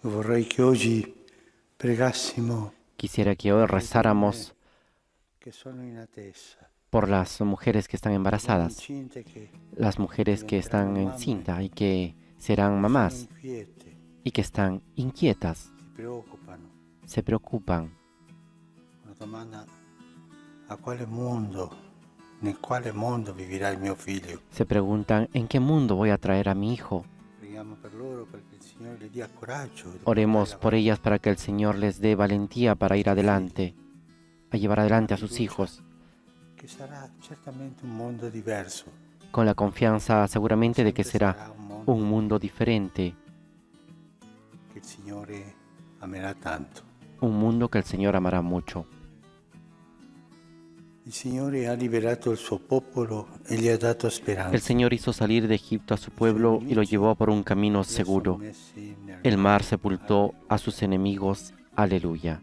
Vorrei che oggi pregassimo Quisiera que hoy rezáramos che sono in attesa, por las mujeres que están donne embarazadas, incinte che las mujeres que diventeranno están mamme, encinta y que serán che sono mamás inquiete, y que están inquietas, si preoccupano. se preocupan. Una domanda: nel quale mondo vivirà il mio figlio? Se preguntan en qué mundo voy a traer a mi hijo. Preghiamo per loro perché il Signore le dia coraggio di portare Oremos por avanti, ellas para que el Señor les dé valentía para ir adelante, a llevar una adelante a sus fiducia hijos, che sarà certamente un mondo diverso, con la confianza seguramente de que sempre será sarà un mundo diferente, che il Signore amerà tanto. un mundo que el Señor amará mucho. Il Signore ha liberato il suo popolo e gli ha dato El speranza. Señor hizo salir de Egipto a su pueblo y lo llevó por un camino seguro. El mar sepultó a sus enemigos. Aleluya.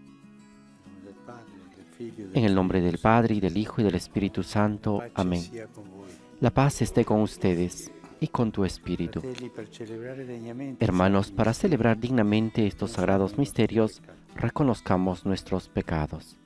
En el nombre del Padre, y del Hijo, y del Espíritu Santo. Amén. La paz esté con ustedes y con tu espíritu. Hermanos, para celebrar dignamente estos sagrados misterios, reconozcamos nuestros pecados.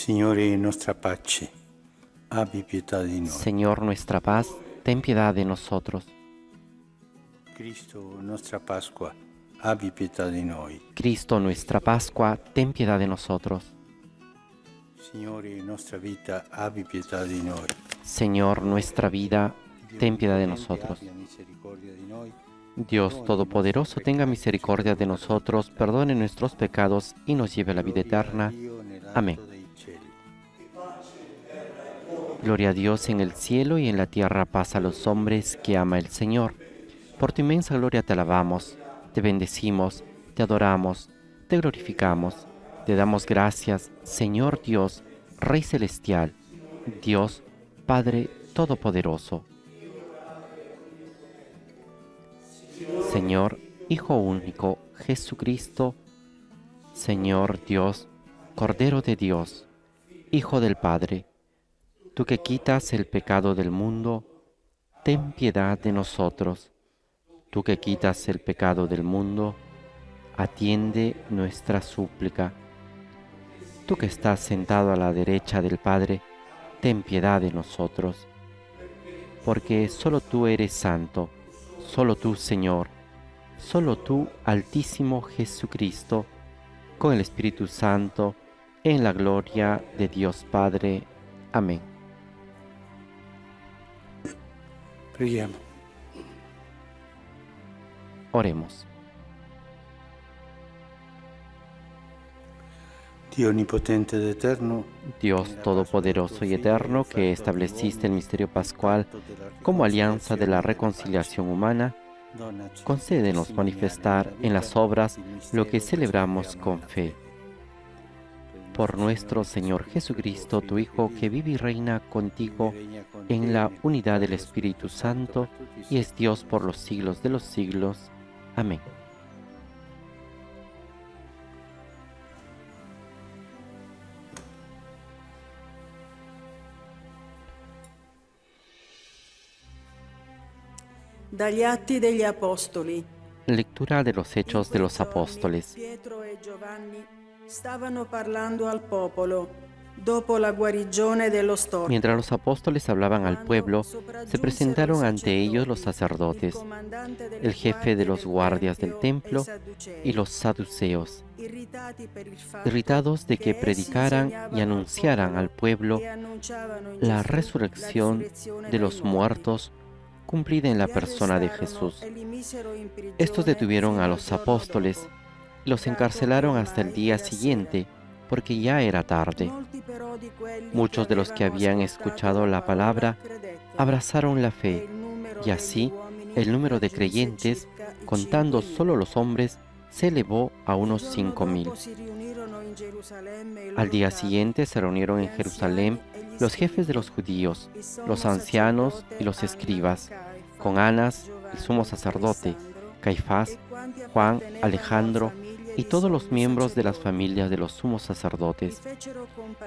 Signore, nostra pace, abbi pietà di noi. Señor, nuestra paz, ten piedad de nosotros. Cristo, nostra Pasqua, abbi pietà di noi. Cristo, nuestra Pascua, ten piedad de nosotros. Signore, nostra vita, abbi pietà di noi. Señor, nuestra vida, ten piedad de Dio nosotros. abbia misericordia di noi. Dios Todopoderoso, tenga misericordia de nosotros, perdone nuestros pecados y nos lleve a la vida eterna. Amén. Gloria a Dios en el cielo y en la tierra paz a los hombres que ama el Señor. Por tu inmensa gloria te alabamos, te bendecimos, te adoramos, te glorificamos, te damos gracias, Señor Dios, Rey Celestial, Dios Padre Todopoderoso. Señor, Hijo único, Jesucristo, Señor Dios, Cordero de Dios, Hijo del Padre, tú que quitas el pecado del mundo, ten piedad de nosotros. Tú que quitas el pecado del mundo, atiende nuestra súplica. Tú que estás sentado a la derecha del Padre, ten piedad de nosotros. Porque solo tú eres santo, solo tú, Señor, solo tú, Altísimo Jesucristo, con el Espíritu Santo, en la gloria de Dios Padre. Amén. Preghiamo. Oremos. Dio onnipotente ed eterno, Dios Todopoderoso y Eterno, que estableciste el misterio pascual como alianza de la reconciliación humana, concédenos manifestar en las obras lo que celebramos con fe. Por nuestro Señor Jesucristo, tu Hijo, que vive y reina contigo en la unidad del Espíritu Santo, y es Dios por los siglos de los siglos. Amén. Dagli Atti degli Apostoli. Lectura de los Hechos de los Apóstoles. Pietro e Giovanni stavano parlando al popolo dopo la guarigione dello stormo. Mientras los apóstoles hablaban al pueblo, se presentaron ante ellos los sacerdotes, el jefe de los guardias del templo y los saduceos, irritados de que predicaran y anunciaran al pueblo la resurrección de los muertos cumplida en la persona de Jesús. Estos detuvieron a los apóstoles y los encarcelaron hasta el día siguiente, porque ya era tarde. Muchos de los que habían escuchado la palabra abrazaron la fe, y así el número de creyentes, contando solo los hombres, se elevó a unos 5,000. Al día siguiente se reunieron en Jerusalén los jefes de los judíos, los ancianos y los escribas, con Anás, el sumo sacerdote, Caifás, Juan, Alejandro y todos los miembros de las familias de los sumos sacerdotes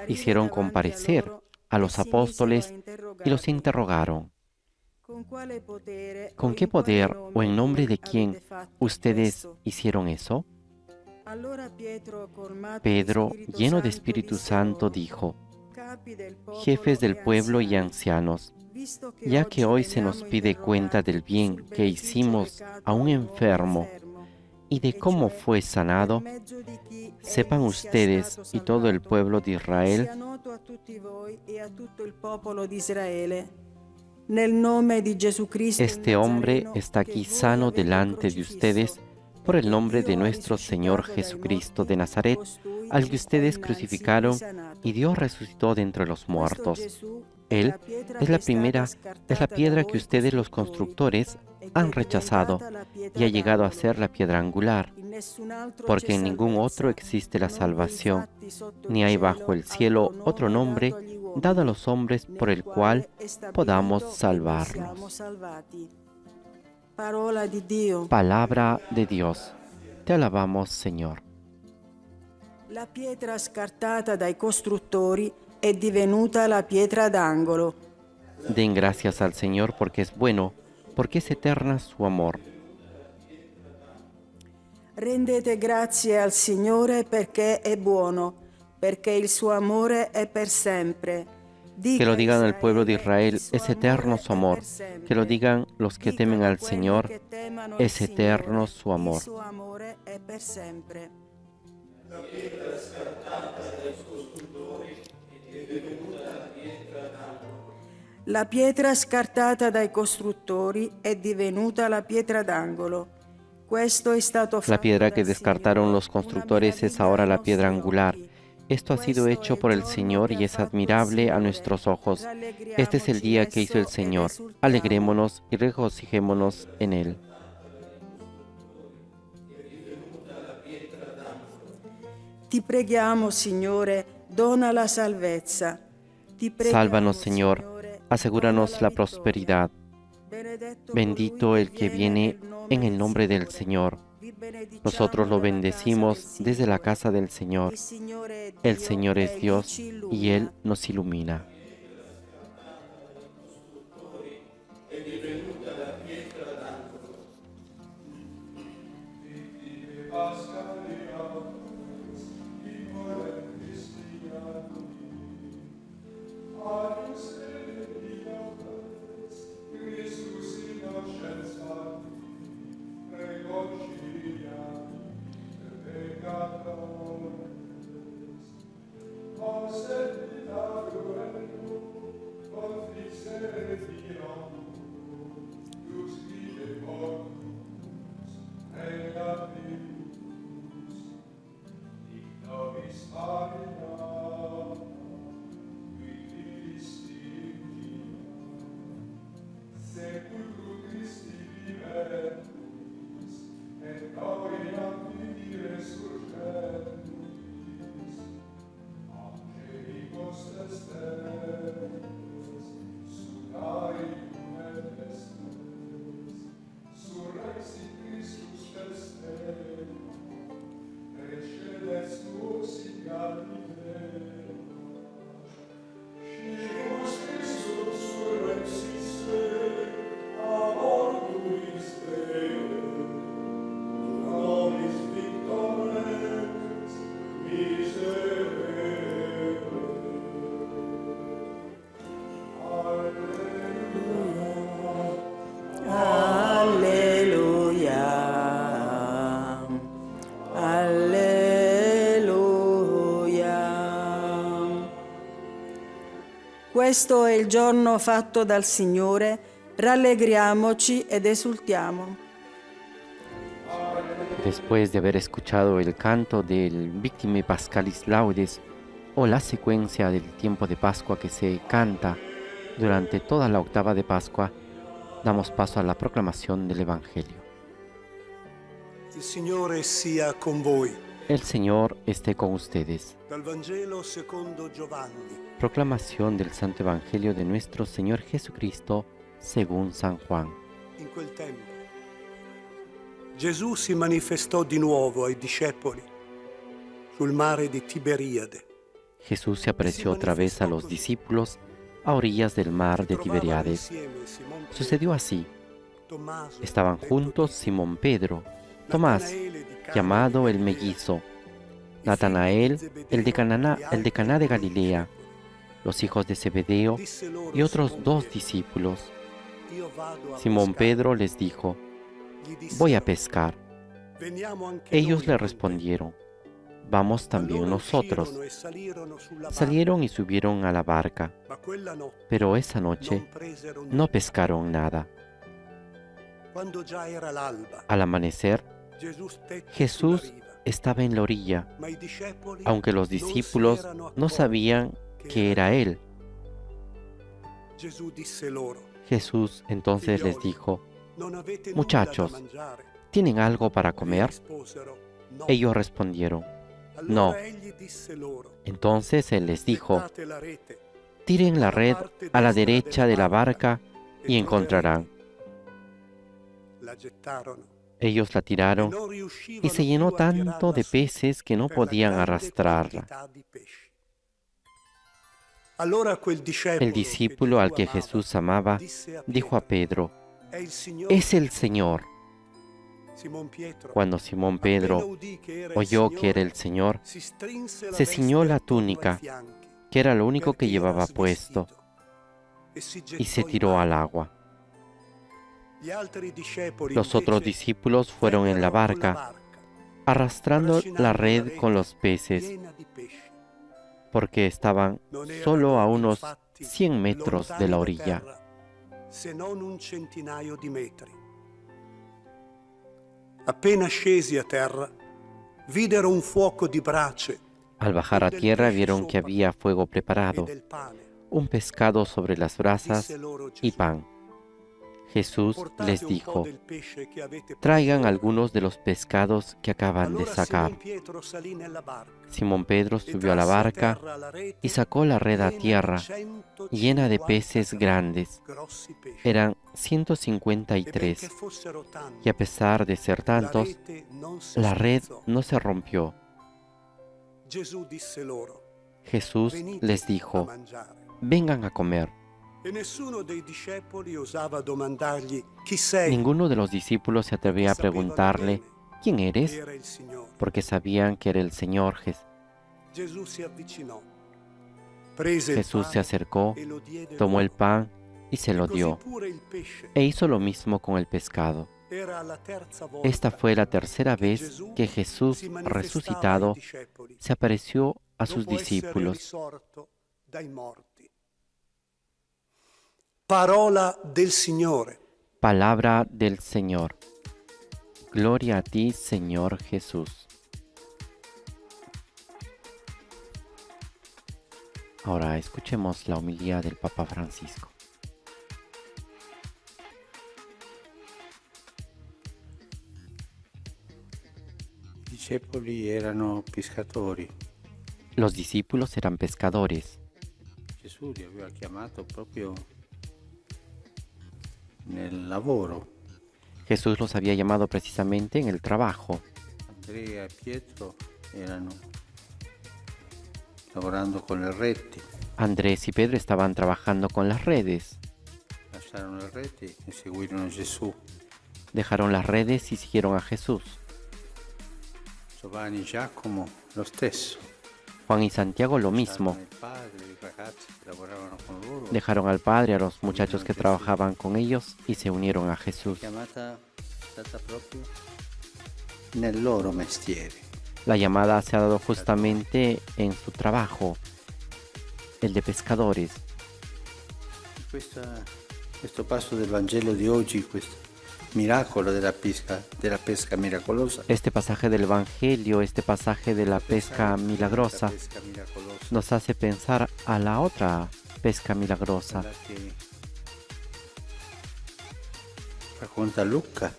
hicieron comparecer a los apóstoles y los interrogaron: ¿con qué poder o en nombre de quién ustedes hicieron eso? Pedro, lleno de Espíritu Santo, dijo: jefes del pueblo y ancianos, ya que hoy se nos pide cuenta del bien que hicimos a un enfermo y de cómo fue sanado, sepan ustedes y todo el pueblo de Israel este hombre está aquí sano delante de ustedes por el nombre de nuestro Señor Jesucristo de Nazaret, al que ustedes crucificaron y Dios resucitó de entre los muertos. Él es la piedra que ustedes los constructores han rechazado y ha llegado a ser la piedra angular, porque en ningún otro existe la salvación, ni hay bajo el cielo otro nombre dado a los hombres por el cual podamos salvarnos. Palabra de Dios. Te alabamos, Señor. La pietra scartata dai costruttori è divenuta la pietra d'angolo. Den gracias al Señor porque es bueno, porque es eterna su amor. Rendete grazie al Signore perché è buono, perché il suo amore è per sempre. Que lo digan al pueblo de Israel, es eterno su amor. Que lo digan los que temen al Señor, es eterno su amor. La pietra scartata dai costruttori è divenuta la pietra d'angolo. La piedra que descartaron los constructores es ahora la piedra angular. Esto ha sido hecho por el Señor y es admirable a nuestros ojos. Este es el día que hizo el Señor. Alegrémonos y regocijémonos en él. Ti preghiamo, Signore, dona la salvezza. Sálvanos, Señor, asegúranos la prosperidad. Bendito el que viene en el nombre del Señor. Nosotros lo bendecimos desde la casa del Señor. El Señor es Dios y Él nos ilumina. Questo è il giorno fatto dal Signore, rallegriamoci ed esultiamo. Después de haber escuchado el canto del Victime Pascalis Laudes, o la secuencia del tiempo de Pascua que se canta durante toda la octava de Pascua, damos paso a la proclamación del Evangelio. Il Signore sia con voi. El Señor esté con ustedes. Dal Vangelo secondo Giovanni. Proclamación del Santo Evangelio de nuestro Señor Jesucristo según San Juan. In quel tempo Gesù si manifestò di nuovo ai discepoli sul mare di Tiberiade. Jesús se apareció otra vez a los discípulos a orillas del mar de Trovavano Tiberíades. insieme Simon Sucedió así. Tommaso, Estaban detto juntos Didymo, Simón Pedro, Tomás, Natanaele di Cana llamado di el Galilea, mellizo, i figli Natanael, Zebedeo el de Caná, e el de altri Caná de due Galilea, discepoli. los hijos de Zebedeo Disse loro y otros Simon dos Pietro, discípulos. io vado a Simón pescare. Pedro les dijo, Gli dissero, voy a pescar. veniamo anche Ellos noi le con te. respondieron, vamos también Allora nosotros. uscirono e salirono sulla barca, Salieron y subieron a la barca, ma quella notte pero esa noche non presero no nulla. pescaron nada. Quando già era l'alba, Al amanecer, Gesù stette Jesús sulla riva, estaba en la orilla, ma i discepoli aunque los non si discípulos erano no accorti sabían que era Él. Gesù disse loro, Jesús entonces les dijo, non avete Muchachos, nulla da mangiare? ¿tienen algo para Gli comer? risposero, no. Ellos respondieron, Allora no. egli disse loro, Entonces Él les dijo, gettate la rete tiren la red a la derecha de la barca y encontrarán. la gettarono Ellos la e tiraron non riuscivano y se llenó più a tanto tirarla de su peces que no per la podían grande arrastrarla. quantità di pesci. Allora quel discepolo El discípulo al que Jesús amaba dijo a Pedro, È il Signore. es el Señor. Simon Pietro, Cuando Simón appena Pedro udì che era il oyó Signore, que era el Señor, si strinse la se veste ciñó la attorno ai túnica, fianchi, que era lo único que perché era llevaba puesto, svestito, e si y gettò se in tiró mare. al agua. Gli altri discepoli Los otros invece discípulos fueron en la vennero con barca, arrastrando la red con los peces, piena di pesci. porque estaban Non erano solo a unos infatti 100 metros de la lontani da orilla. terra, se non un centinaio di metri. Appena scesi a terra, videro un fuoco di brace Al bajar a del tierra pesce vieron que sopra había fuego e preparado, del pane. un pescado sobre las brasas Disse loro y Gesù, pan. Jesús portate les un po' dijo, del pesce che avete preso traigan ora. algunos de los pescados que acaban de Allora sacar. Simon Pietro salì nella barca Simón Pedro e subió a la trasse a barca terra la rete y sacó la red a piena di tierra, 150 llena de peces grandes. grossi pesci. Eran E 153, benché fossero tanti, y a pesar de ser la tantos, rete non si la red spezzò. no se rompió. Gesù disse loro, Jesús venite les a dijo, mangiare. vengan a comer. E nessuno dei discepoli osava domandargli chi sei. Ninguno de los discípulos se atrevía a preguntarle, ¿quién eres? Era il Signore. Porque sabían que era el Señor. Gesù si avvicinò, prese il Jesús se pane acercó, e lo diede tomó el loro. pan y se lo Così dio, pure il pesce. e hizo lo mismo con el pescado. Era la terza volta Esta fue la tercera che vez Gesù que Jesús, si manifestava ai resucitado, discepoli se apareció a sus dopo essere discípulos. risorto dai morti. Parola del Signore. Palabra del Señor. Gloria a ti, Señor Jesús. Ahora escuchemos la homilía del Papa Francisco. I discepoli erano pescatori. Los discípulos eran pescadores. Gesù li aveva chiamato proprio nel lavoro. Jesús los había llamado precisamente en el trabajo. Andrea e Pietro erano lavorando con le reti. Andrés y Pedro estaban trabajando con las redes. Lasciarono le reti e seguirono Gesù. Dejaron las redes y siguieron a Jesús. Giovanni e Giacomo lo stesso. Juan y Santiago lo mismo. Lasciarono il padre, i ragazzi che lavoravano con loro. Dejaron al Padre, a los muchachos que trabajaban con ellos y se unieron a Jesús. Chiamata è stata proprio nel loro mestiere. La llamada se ha dado justamente en su trabajo, el de pescadores. Questo passo del Vangelo di oggi, questo miracolo della pesca miracolosa, Este pasaje del Evangelio, este pasaje de la pesca milagrosa, la pesca miracolosa, nos hace pensar a la otra pesca milagrosa, quella che racconta Luca,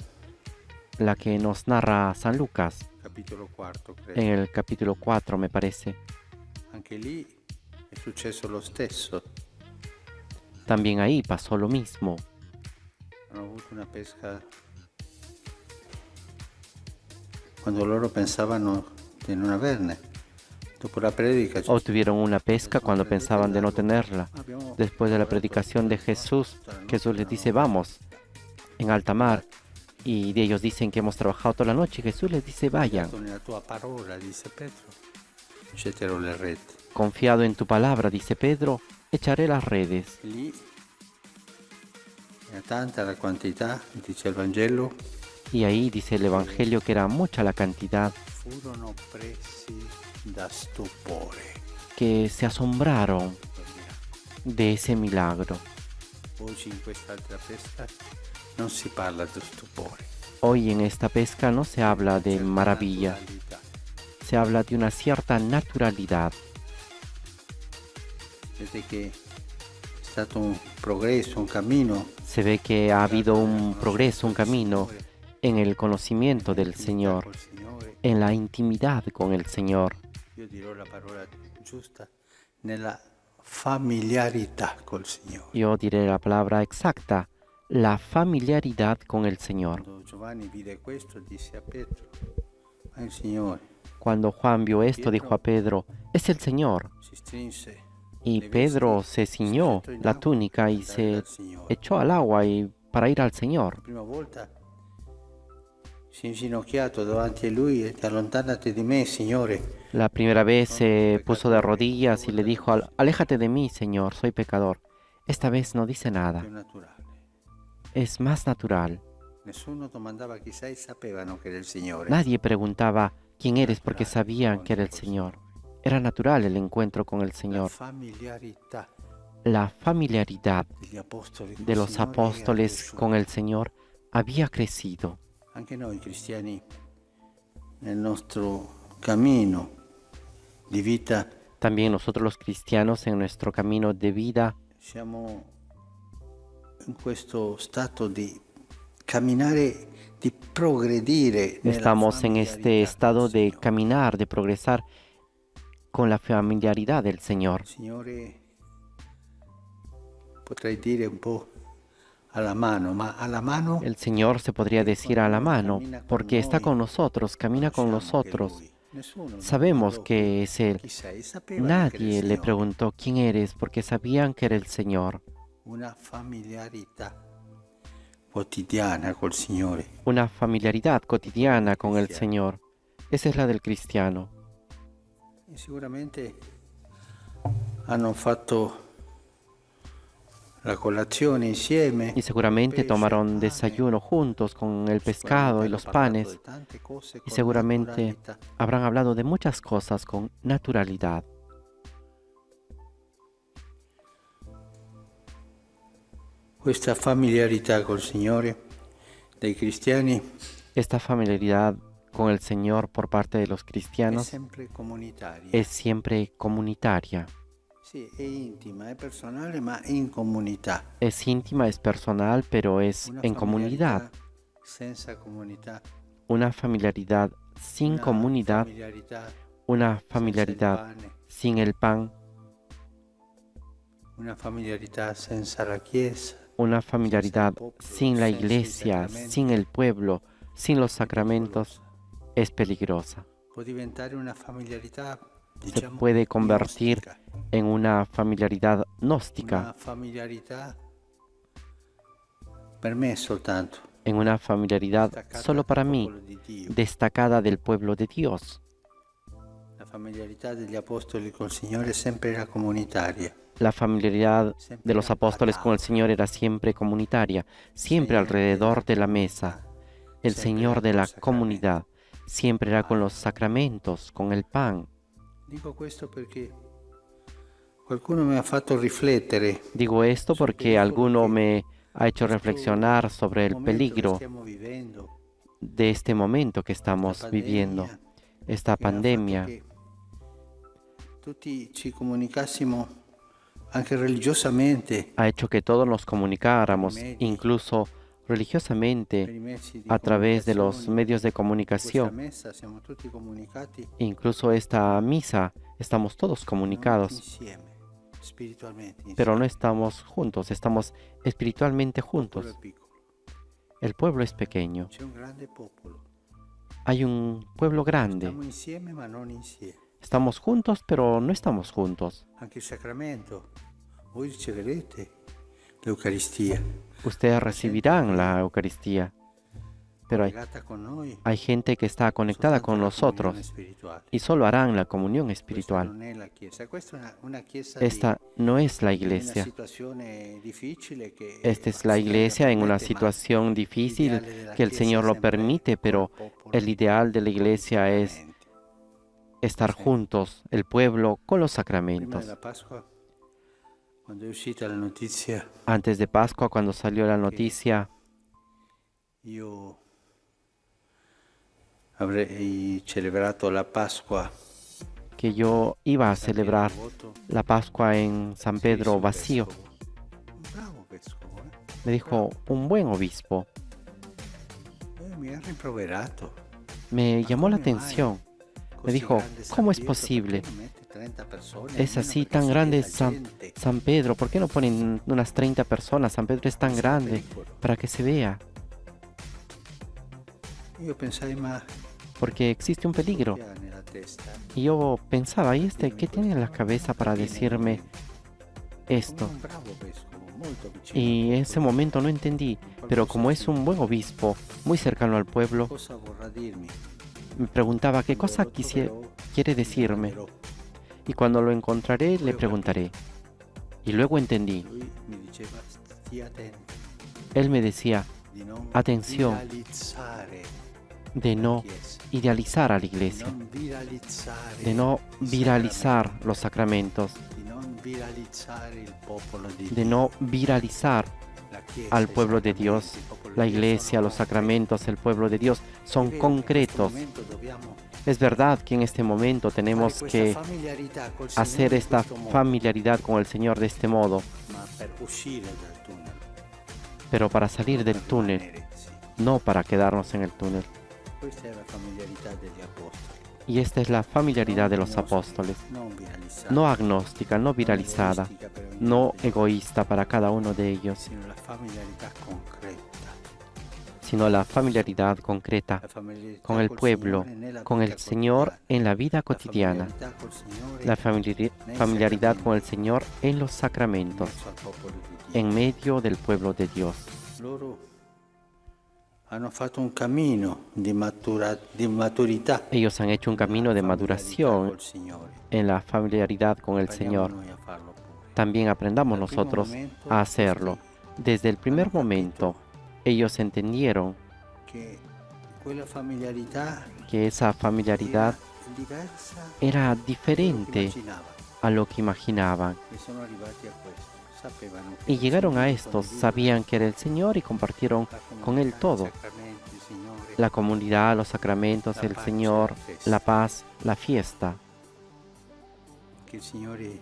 la que nos narra San Lucas capitolo 4, credo. en el capítulo 4, me parece. Anche lì è successo lo stesso. También ahí pasó lo mismo. Hanno avuto una pesca quando loro pensavano di non averne. Dopo la predica O tuvieron una pesca cuando pensaban de no tenerla. Después de la predicación de Jesús, Jesús les dice, vamos en alta mar. Y ellos dicen que hemos trabajado toda la noche. Y Jesús les dice, vayan. nella tua parola, disse Pietro, getterò le reti. Confiado en tu palabra, dice Pedro, echaré las redes. Lì era tanta la quantità, dice il Vangelo, Y ahí dice el Evangelio que era mucha la cantidad furono presi da stupore. que se asombraron de ese milagro. Oggi in quest'altra pesca non si parla di stupore. Hoy en esta pesca no se habla de maravilla, Naturalità. se habla de una cierta naturalidad. Vedete che è stato un progresso, un cammino Se ve que ha habido un progreso, un camino en el conocimiento del Señor, col Signore. en la intimidad con el Señor. Io dirò la parola giusta, nella familiarità col Signore. Yo diré la palabra exacta, la familiaridad con el Señor. Quando Giovanni vide questo, disse a Pietro, ma il Signore Cuando Juan vio esto, dijo a Pedro, es el Señor. si strinse Y Pedro se ciñó la túnica y se echó al agua para ir al Señor. la prima volta si è inginocchiato davanti a lui e allontanati di me, Signore. La primera vez se puso de rodillas y le dijo, aléjate de mí, Señor, soy pecador. Esta vez no dice nada, Più naturale. es más natural. Nessuno domandava chi sei, sapevano che era il Signore. Nadie preguntaba quién eres porque sabían que era el Señor. Era natural el encuentro con el La Señor. familiarità La familiaridad degli apostoli col de los Signore apóstoles era con el Señor había crecido. anche noi cristiani nel nostro cammino di vita También nosotros los cristianos en nuestro camino de vida siamo in questo stato di camminare, di progredire nella estamos en este familiarità estado col de Signore. caminar, de progresar con la familiaridad del Señor. Signore, potrei dire un po' alla mano, ma alla mano El Señor se podría decir a la mano, porque está con nosotros, camina con nosotros. Sabemos que es Él. Nadie le preguntó quién eres, porque sabían que era el Señor. una familiarità quotidiana col Signore. Una familiaridad cotidiana con el Señor. Esa es la del cristiano. E sicuramente hanno fatto la colazione insieme. Y seguramente tomaron desayuno juntos con el pescado y los panes. Y seguramente habrán hablado de muchas cosas con naturalidad. Questa familiarità col Signore dei cristiani Esta familiaridad con el Señor por parte de los è cristianos sempre comunitaria. es siempre comunitaria. Sì, è intima, è personale, ma in comunità. Es íntima, es personal, pero es Una en comunidad. familiarità senza comunità. Una familiaridad sin Una comunidad, familiarità una senza il familiaridad pane. sin el pan, Una familiarità senza la Chiesa. una familiaridad popolo, sin la senza i iglesia, sacramenti. sin el pueblo, sin los sacramentos, es peligrosa. Può diventare una familiarità, Se diciamo, puede convertir gnostica. en una familiaridad Una gnóstica, familiarità per me soltanto. en una familiaridad Staccata solo para dal mí, popolo di Dio. destacada del pueblo de Dios. La familiarità degli apostoli col Signore sempre era comunitaria. La familiaridad de los apóstoles con el Señor era siempre comunitaria, siempre alrededor de la mesa. El Señor de la comunidad siempre era con los sacramentos, con el pan. Dico questo perché qualcuno mi ha fatto riflettere Digo esto porque alguno me ha hecho reflexionar sobre el peligro stiamo vivendo, de este momento que estamos viviendo, esta che ha fatto pandemia. che tutti ci comunicassimo anche religiosamente Ha hecho que todos nos comunicáramos, Medios. incluso per religiosamente, i mezzi di a través de los comunicazione. medios de Questa comunicación. messa siamo tutti comunicati Incluso esta misa, estamos todos comunicados, insieme, spiritualmente insieme. pero no estamos juntos, estamos espiritualmente Il popolo juntos. è piccolo, El pueblo es pequeño, c'è un grande popolo Hay un pueblo grande. Stiamo insieme ma non insieme. Estamos juntos, pero no estamos juntos. Anche il sacramento, voi riceverete l'Eucaristia. Ustedes recibirán la Eucaristía, pero Collegata con noi, hay gente que está conectada soltanto con la nosotros comunione spirituale. y solo harán la comunión Questa espiritual. non è la Chiesa, questa è una chiesa Esta no es la in una iglesia. situazione difficile che Esta es la iglesia en una situación difícil que el Señor lo permite, pero el ideal de la iglesia es estar juntos, el pueblo, con los Prima sacramentos. della Pasqua, quando è uscita la notizia, Antes de Pascua, cuando salió la noticia io avrei celebrato la Pasqua que yo iba a celebrar vuoto, la Pascua en San Pedro vacío, un bravo vescovo, me dijo un buen obispo. mi ha rimproverato. Me llamó la come mai? atención. Me Così dijo, grande San ¿cómo es Pietro, posible? perché non mette 30 persone, Es almeno así perché tan si grande veda San, gente? San Pedro. ¿Por qué no ponen unas 30 personas? San Pedro es tan grande para que se vea. Io pensai, ma Porque existe un peligro. che ha nella testa? Y yo pensaba, ¿y qué tiene en la cabeza para decirme esto? Come un bravo vescovo, molto vicino. Y en ese momento no entendí, pero como es un buen obispo, muy cercano al pueblo, Cosa vorrà dirmi? me preguntaba qué cosa quiere decirme. Y cuando lo encontraré, le preguntaré. Y luego entendí. Lui mi diceva, stia attento Él me decía di non Attenzione. viralizzare de la no Chiesa, idealizar a la di iglesia, non viralizzare de no i viralizar los sacramentos, sacramenti, di non viralizzare il popolo di de Dio. no viralizar La Chiesa, al i pueblo de sacramenti, Dios. il popolo La di Dio iglesia, sono los sacramentos, el pueblo de Dios son È vero che in questo concretos. momento dobbiamo Es verdad que en este momento tenemos fare que questa familiarità col hacer Signore in esta questo modo, familiaridad con el Señor de este modo, ma per uscire dal tunnel, pero para salir del per túnel, rimanere, sì. no para quedarnos en el túnel. Questa è la familiarità degli apostoli. Y esta es la familiaridad de los Non apóstoles, non viralizzata, no agnóstica, no viralizada, egoistica per ognuno no degli egoísta para cada uno de ellos, sino la familiarità concreta. sino la familiaridad concreta La familiarità con el col pueblo, Signore nella con vita el Señor quotidiana. en la vida La cotidiana, familiarità col Signore la familiaridad con el sacramenti, Señor en los in sacramentos, mezzo al popolo di Dio. en medio del pueblo de Dios. Loro hanno fatto un cammino di maturità Ellos han hecho un camino de nella familiarità maduración col Signore. en la familiaridad con el Impariamo Señor. noi a farlo pure. También aprendamos Dal primo nosotros momento, a hacerlo. Desde el primer hanno capito momento, ellos entendieron che quella familiarità que esa familiaridad era diversa era da quello che diferente immaginavano. a lo que imaginaban. E sono arrivati a questo. Sapevano che Y il llegaron a Signore esto, condivideva sabían que era el Señor y compartieron la con Él comunità, i todo. sacramenti, il Signore, La comunidad, los sacramentos, La el paz, Señor, la fiesta. la paz, la fiesta. che il Signore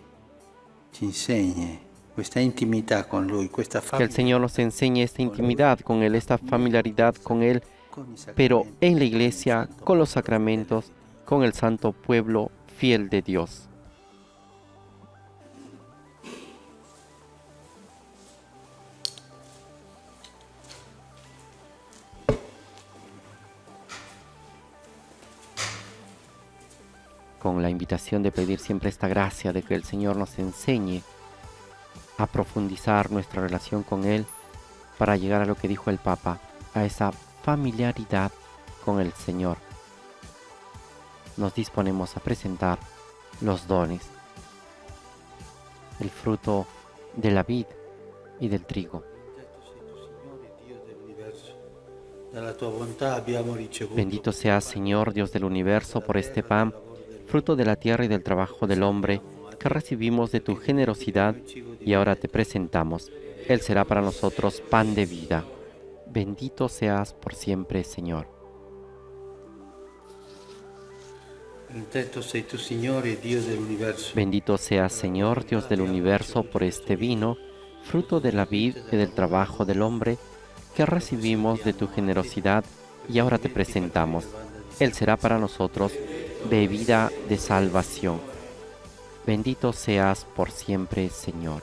ci insegni questa intimità con Lui, questa Que el Señor nos enseñe esta intimidad con Él, esta familiaridad con Él, con i sacramenti, pero en la iglesia, con il santo con los popolo sacramentos, fedele. con el santo pueblo fiel de Dios. Con la invitación de pedir siempre esta gracia de que el Señor nos enseñe a profundizar nuestra relación con Él para llegar a lo que dijo el Papa, a esa familiaridad con el Señor. Nos disponemos a presentar los dones, el fruto de la vid y del trigo. Dalla tua bontà abbiamo ricevuto Bendito seas, Señor, Dios del universo, por este pan, fruto de la tierra y del trabajo del hombre, que recibimos de tu generosidad y ahora te presentamos. Él será para nosotros pan de vida. Bendito seas por siempre, Señor. Benedetto sei tu, Signore, Dio dell'universo. Bendito seas, Señor, Dios del universo, por este vino, fruto de la vid y del trabajo del hombre, que recibimos de tu generosidad y ahora te presentamos. Él será para nosotros bebida de salvación. Bendito seas por siempre, Señor.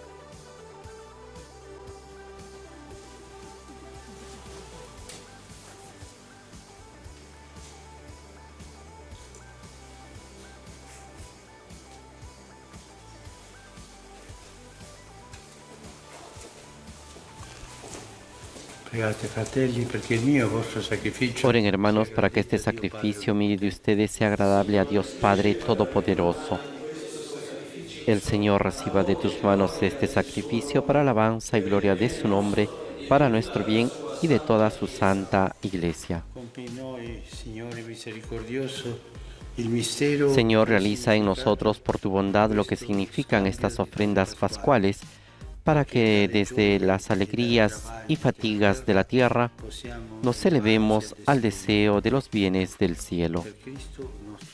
Pregate, fratelli, perché il mio e il vostro sacrificio Oren, hermanos, para que este sacrificio mío y de ustedes sea agradable a Dios Padre Todopoderoso. El Señor reciba de tus manos este sacrificio para alabanza y gloria de su nombre, para nuestro bien y de toda su santa Iglesia. compie in noi, Signore misericordioso, il mistero. Señor, realiza en nosotros por tu bondad lo que significan estas ofrendas pascuales, para que desde las alegrías y fatigas de la tierra nos elevemos al deseo de los bienes del cielo.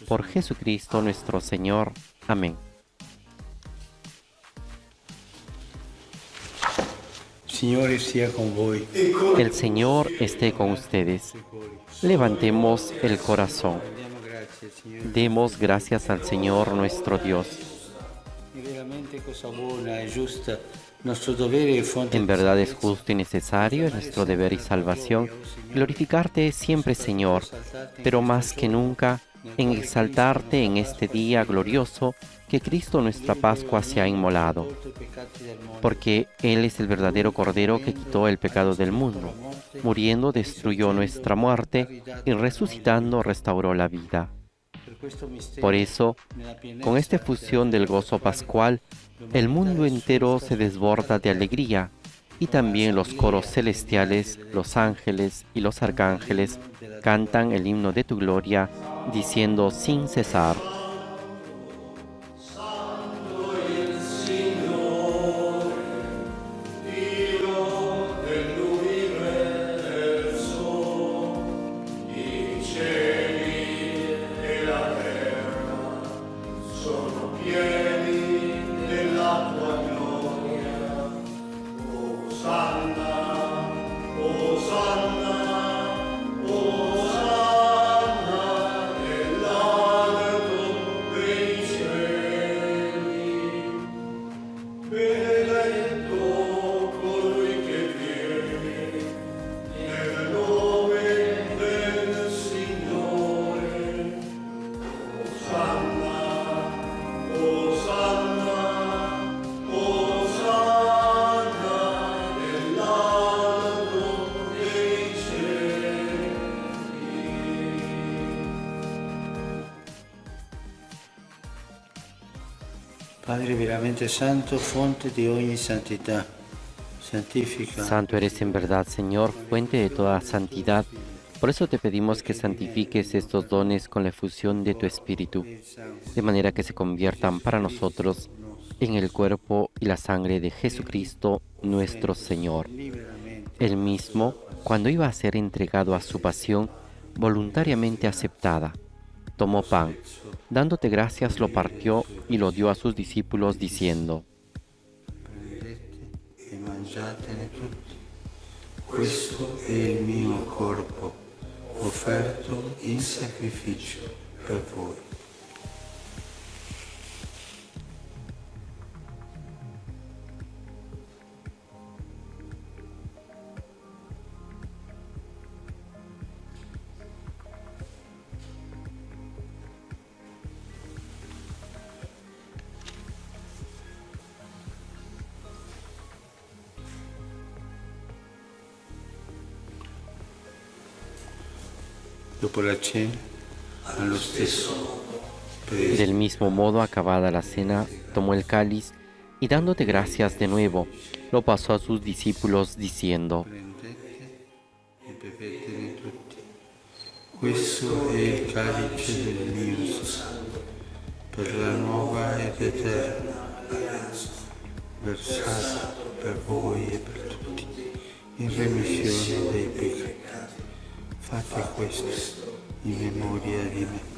Por Jesucristo nuestro Señor. Amén. Signore sia con voi. El Señor esté con ustedes. Levantemos el corazón. Diamo grazie, Signore. Demos gracias al Señor nuestro Dios. È veramente cosa buona e giusta, nostro dovere e fonte En verdad es justo y necesario, es nuestro deber y salvación, glorificarte siempre, Señor, pero más que nunca, en exaltarte en este día glorioso que Cristo nuestra Pascua se ha inmolado, porque Él es el verdadero Cordero que quitó el pecado del mundo. Muriendo destruyó nuestra muerte y resucitando restauró la vida. Por eso, con esta efusión del gozo pascual, el mundo entero se desborda de alegría, y también los coros celestiales, los ángeles y los arcángeles cantan el himno de tu gloria, diciendo sin cesar: Padre veramente santo, fonte di ogni santità, santifica. Santo eres en verdad, Señor, fuente de toda santidad. Por eso te pedimos que santifiques estos dones con la efusión de tu Espíritu, de manera que se conviertan para nosotros en el cuerpo y la sangre de Jesucristo nuestro Señor. Él mismo, cuando iba a ser entregado a su pasión, voluntariamente aceptada, tomó pan, dándote gracias lo partió y lo dio a sus discípulos diciendo: Prendete e mangiatene tutti. Questo è il mio corpo, offerto in sacrificio per voi. Dopo la cena, allo stesso prese Del mismo modo, acabada la cena, tomó el cáliz y dándote gracias de nuevo, lo pasó a sus discípulos diciendo: prendete e bevetene tutti. Questo è il calice del mio sangue, per la nuova ed eterna alleanza, versato per voi e per tutti, in remissione dei peccati. Fate questo in memoria di me.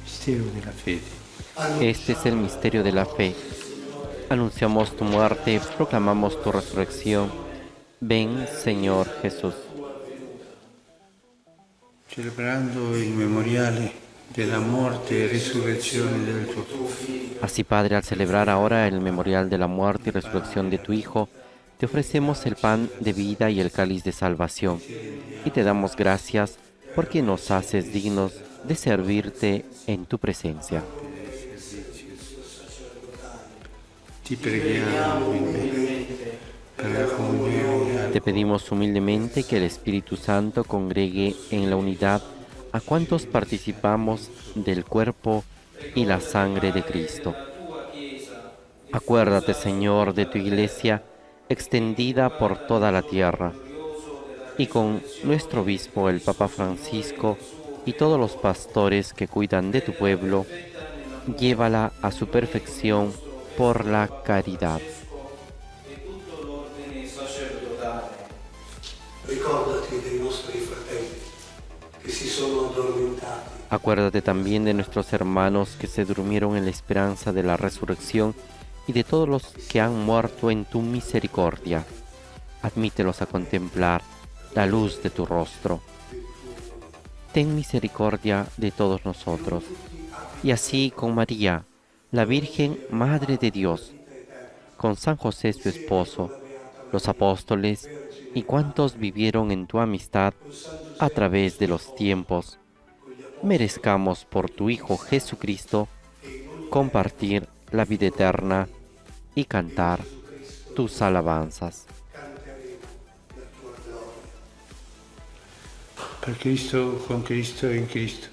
Mistero della fede. Este es el misterio de la fe. Anunciamos tu muerte, proclamamos tu resurrección. Ven, Señor Jesús. celebrando il memoriale della morte e risurrezione del tuo Figlio, Así, Padre, al celebrar ahora el memorial de la muerte y resurrección de tu Hijo, te ofrecemos el pan de vida y el cáliz de salvación, y te damos gracias porque nos haces dignos de servirte en tu presencia. ti preghiamo humilmente per la comunione Te pedimos humildemente que el Espíritu Santo congregue en la unidad a cuantos participamos del cuerpo y la sangre de Cristo. Acuérdate, Señor, de tu Iglesia extendida por toda la tierra, y con nuestro obispo, el Papa Francisco, y todos los pastores que cuidan de tu pueblo, llévala a su perfección por la caridad. Ricordati dei nostri fratelli che si sono addormentati Acuérdate también de nuestros hermanos que se durmieron en la esperanza de la resurrección y de todos los que han muerto en tu misericordia. Admítelos a contemplar la luz de tu rostro. Ten misericordia de todos nosotros. Y así con María, la Virgen Madre de Dios, con San José su esposo, los apóstoles y cuantos vivieron en tu amistad a través de los tiempos, merezcamos por tu Hijo Jesucristo compartir la vida eterna y cantar tus alabanzas. per Cristo, con Cristo e in Cristo.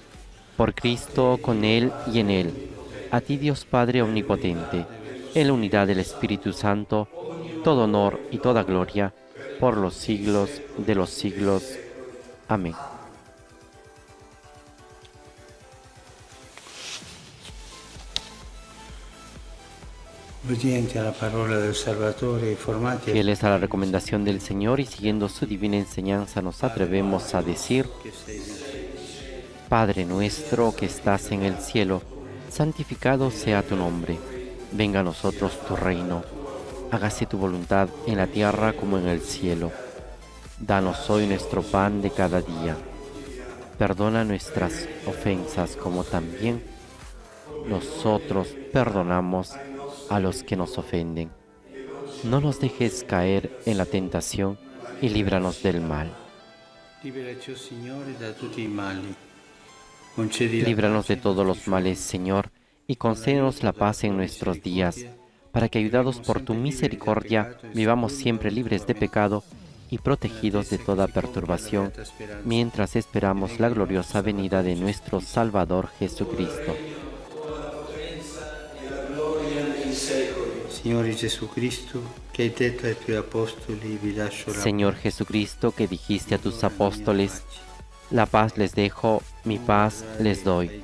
Por Cristo, con Él y en Él, a ti Dios Padre Omnipotente, en la unidad del Espíritu Santo, todo honor y toda gloria, por los siglos de los siglos. Amén. Obbedienti alla parola del Salvatore e formati Fieles a la recomendación del Señor y siguiendo su divina enseñanza, nos atrevemos a decir: Padre nuestro que estás en el cielo, santificado sea tu nombre. Venga a nosotros tu reino. Hágase tu voluntad en la tierra como en el cielo. Danos hoy nuestro pan de cada día. Perdona nuestras ofensas como también nosotros perdonamos a los que nos ofenden. No nos dejes caer en la tentación y líbranos del mal. Liberaci, Signore, da tutti i mali. Concedi la Líbranos de pace todos a los tutti i males, Señor, y concédenos la paz en nuestros días, para que, ayudados por tu misericordia, vivamos siempre libres de pecado y protegidos de toda perturbación, mientras esperamos la gloriosa venida de nuestro Salvador Jesucristo. Signore Gesù Cristo, che hai detto ai tuoi apostoli, vi lascio la Señor Jesucristo, que dijiste a tus apóstoles, la paz les dejo, mi paz les doy.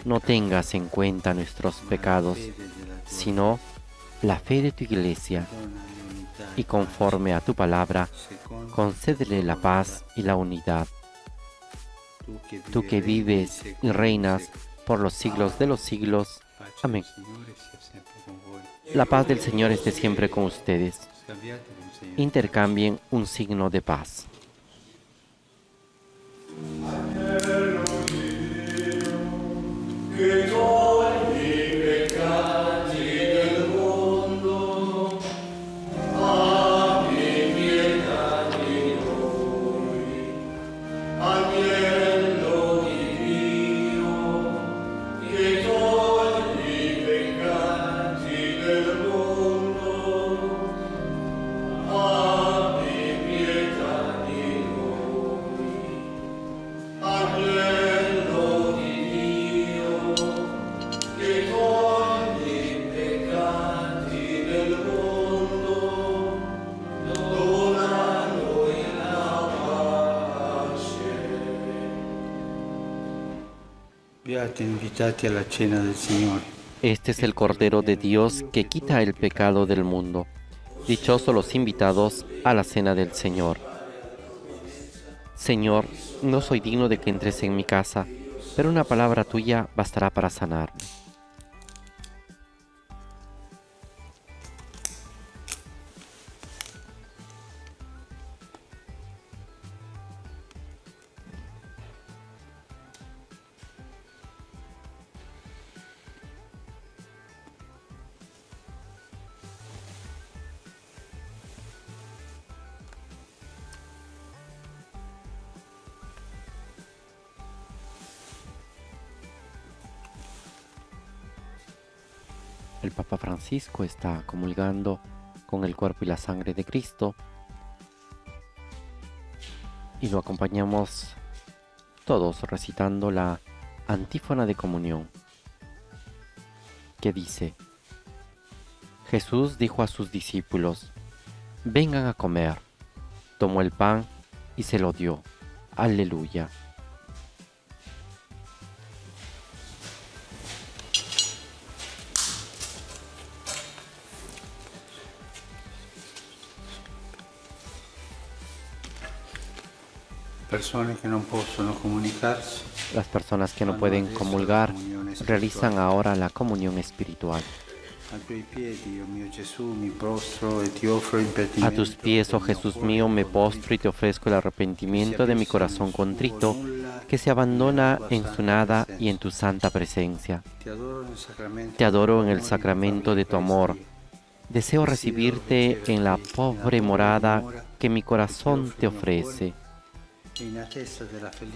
No tengas en cuenta nuestros pecados, sino la fe de tu Iglesia, y conforme a tu palabra, concédele la paz y la unidad. Tú que vives y reinas por los siglos de los siglos. Amén. La paz del Señor esté siempre con ustedes. Intercambien un signo de paz. Beati invitati alla cena del Signore. Este es el Cordero de Dios que quita el pecado del mundo. Dichosos los invitados a la cena del Señor. Señor, no soy digno de que entres en mi casa, pero una palabra tuya bastará para sanarme. El Papa Francisco está comulgando con el cuerpo y la sangre de Cristo y lo acompañamos todos recitando la antífona de comunión, que dice: Jesús dijo a sus discípulos: vengan a comer. Tomó el pan y se lo dio. Aleluya. Persone che non possono comunicarsi Las personas que no pueden comulgar realizan ahora la comunión espiritual. a tuoi piedi, oh mio Gesù, mi prostro e ti offro il A tus pies, oh Jesús mío, me postro y te ofrezco el arrepentimiento de mi corazón contrito, que se abandona en su nada y en tu santa presencia. Te adoro en el sacramento de tu amor. Deseo recibirte en la pobre morada que mi corazón te ofrece.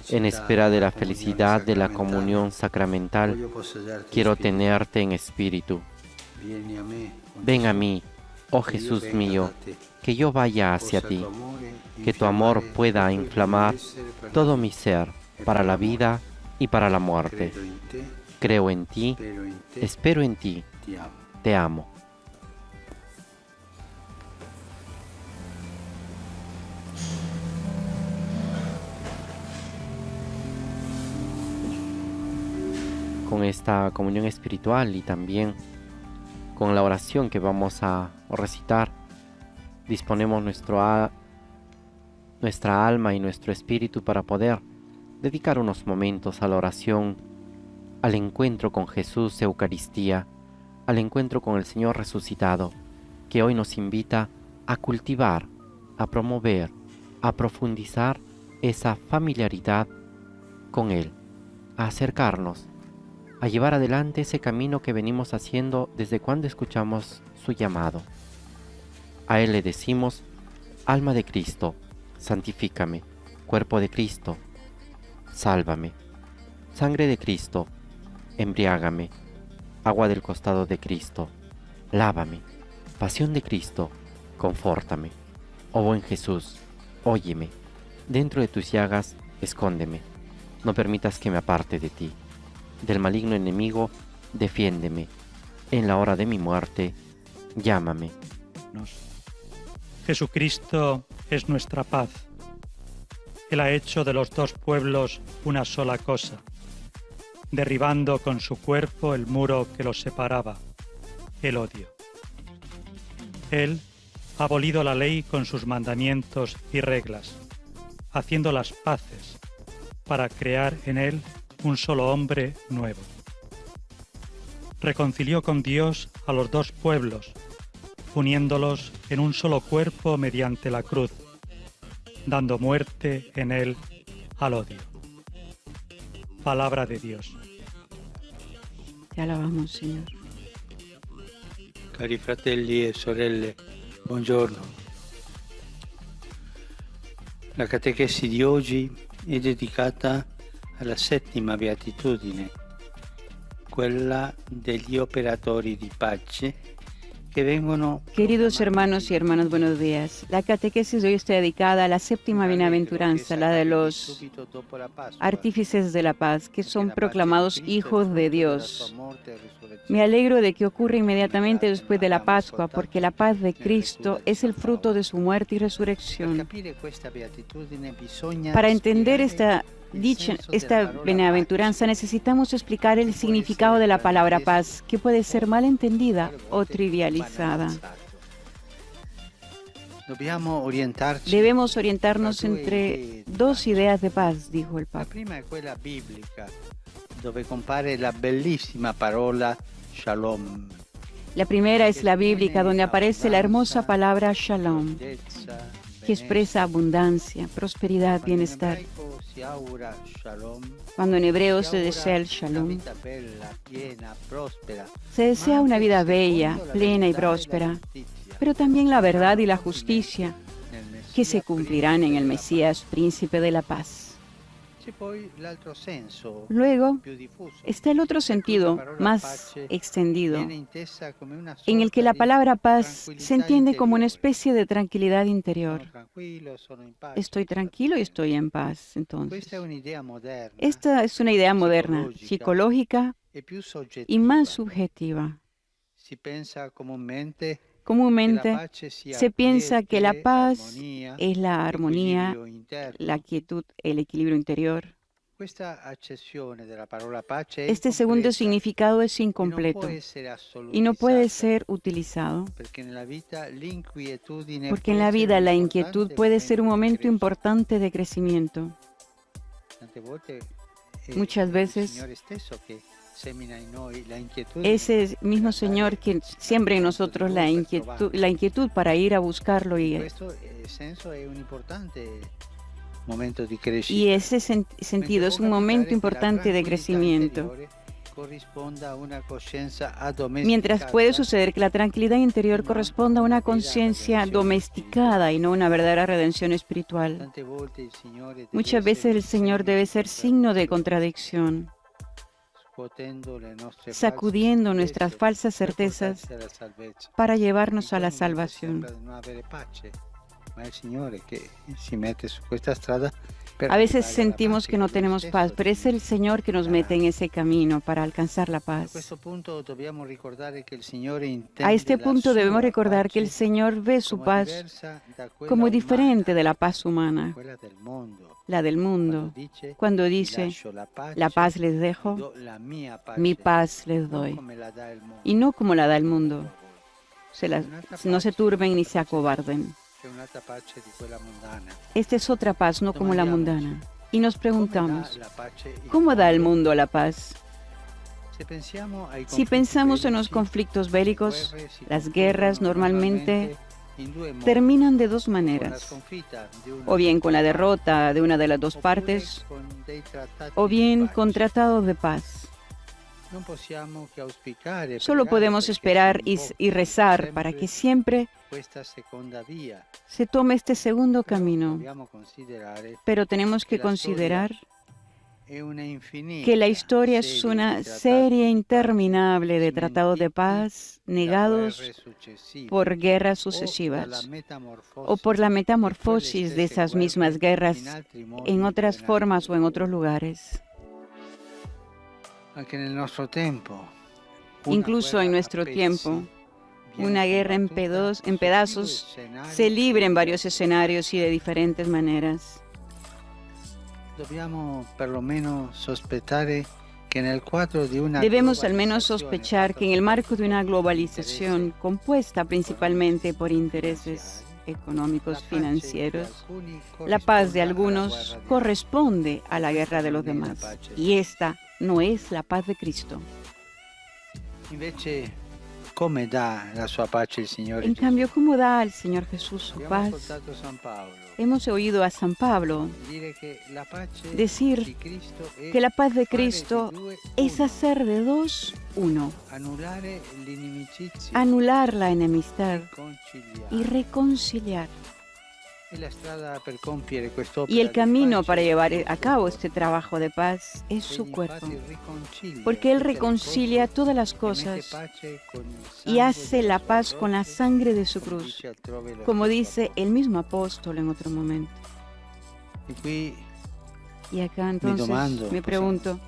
En espera de la felicidad de la comunión sacramental, quiero tenerte en espíritu. Ven a mí, oh Jesús mío, que yo vaya hacia ti, que tu amor pueda inflamar todo mi ser para la vida y para la muerte. Creo en ti, espero en ti, te amo. Con esta comunión espiritual y también con la oración que vamos a recitar, disponemos nuestra alma y nuestro espíritu para poder dedicar unos momentos a la oración, al encuentro con Jesús, Eucaristía, al encuentro con el Señor resucitado, que hoy nos invita a cultivar, a promover, a profundizar esa familiaridad con Él, a acercarnos, a llevar adelante ese camino que venimos haciendo desde cuando escuchamos su llamado. A Él le decimos: alma de Cristo, santifícame; cuerpo de Cristo, sálvame; sangre de Cristo, embriágame; agua del costado de Cristo, lávame; pasión de Cristo, confórtame. Oh buen Jesús, óyeme; dentro de tus llagas, escóndeme; no permitas que me aparte de ti. Del maligno enemigo, defiéndeme. En la hora de mi muerte, llámame. Jesucristo es nuestra paz. Él ha hecho de los dos pueblos una sola cosa, derribando con su cuerpo el muro que los separaba, el odio. Él ha abolido la ley con sus mandamientos y reglas, haciendo las paces para crear en él un solo hombre nuevo. Reconcilió con Dios a los dos pueblos, uniéndolos en un solo cuerpo mediante la cruz, dando muerte en él al odio. Palabra de Dios. Te alabamos, Señor. Cari fratelli e sorelle, buongiorno. La catechesi di oggi è dedicata alla settima beatitudine, quella degli operatori di pace que vengono. Queridos hermanos y hermanas, buenos días. La catequesis de hoy está dedicada a la séptima bienaventuranza, la de los artífices de la paz, que son proclamados hijos de Dios. Me alegro de que ocurra inmediatamente después de la Pascua, porque la paz de Cristo es el fruto de su muerte y resurrección. Para entender esta bienaventuranza necesitamos explicar el significado de la palabra paz, que puede ser mal entendida o trivializada. Debemos orientarnos entre dos ideas de paz, dijo el Papa. La primera es la bíblica, donde aparece la hermosa palabra shalom, que expresa abundancia, prosperidad, bienestar. Cuando en hebreo se desea el shalom, se desea una vida bella, plena y próspera, pero también la verdad y la justicia, que se cumplirán en el Mesías, príncipe de la paz. Luego está el otro sentido más extendido, en el que la palabra paz se entiende como una especie de tranquilidad interior. Estoy tranquilo y estoy en paz. Entonces, esta es una idea moderna, psicológica y más subjetiva. Comúnmente se piensa que la paz es la armonía, la quietud, el equilibrio interior. Este segundo significado es incompleto y no puede ser utilizado, porque en la vida la inquietud puede ser un momento importante de crecimiento. Muchas veces ese mismo Señor que siembra en nosotros la inquietud para ir a buscarlo y ese sentido es un momento importante de crecimiento. Mientras puede suceder que la tranquilidad interior corresponda a una conciencia domesticada y no una verdadera redención espiritual. Muchas veces el Señor debe ser signo de contradicción, sacudiendo nuestras falsas certezas para llevarnos a la salvación. A veces sentimos que no tenemos paz, pero es el Señor que nos mete en ese camino para alcanzar la paz. A este punto debemos recordar que el Señor ve su paz como diferente de la paz humana, la del mundo, cuando dice, la paz les dejo, mi paz les doy, y no como la da el mundo. No se turben ni se acobarden. Esta es otra paz, no como la mundana. Y nos preguntamos, ¿cómo da el mundo la paz? Si pensamos en los conflictos bélicos, las guerras normalmente terminan de dos maneras, o bien con la derrota de una de las dos partes, o bien con tratados de paz. Solo podemos esperar y rezar para que siempre se tome este segundo camino, pero tenemos que considerar que la historia es una serie interminable de tratados de paz negados por guerras sucesivas o por la metamorfosis de esas mismas guerras en otras formas o en otros lugares. Incluso en nuestro tiempo, una guerra en pedazos se libra en varios escenarios y de diferentes maneras. Debemos al menos sospechar que en el marco de una globalización compuesta principalmente por intereses económicos financieros, la paz de algunos corresponde a la guerra de los demás, y esta no es la paz de Cristo. En cambio, ¿cómo da el Señor Jesús su paz? Hemos oído a San Pablo decir que la paz de Cristo es hacer de dos uno, anular la enemistad y reconciliar. Y el camino para llevar a cabo este trabajo de paz es su cuerpo, porque Él reconcilia todas las cosas y hace la paz con la sangre de su cruz, como dice el mismo apóstol en otro momento. Y acá entonces me pregunto,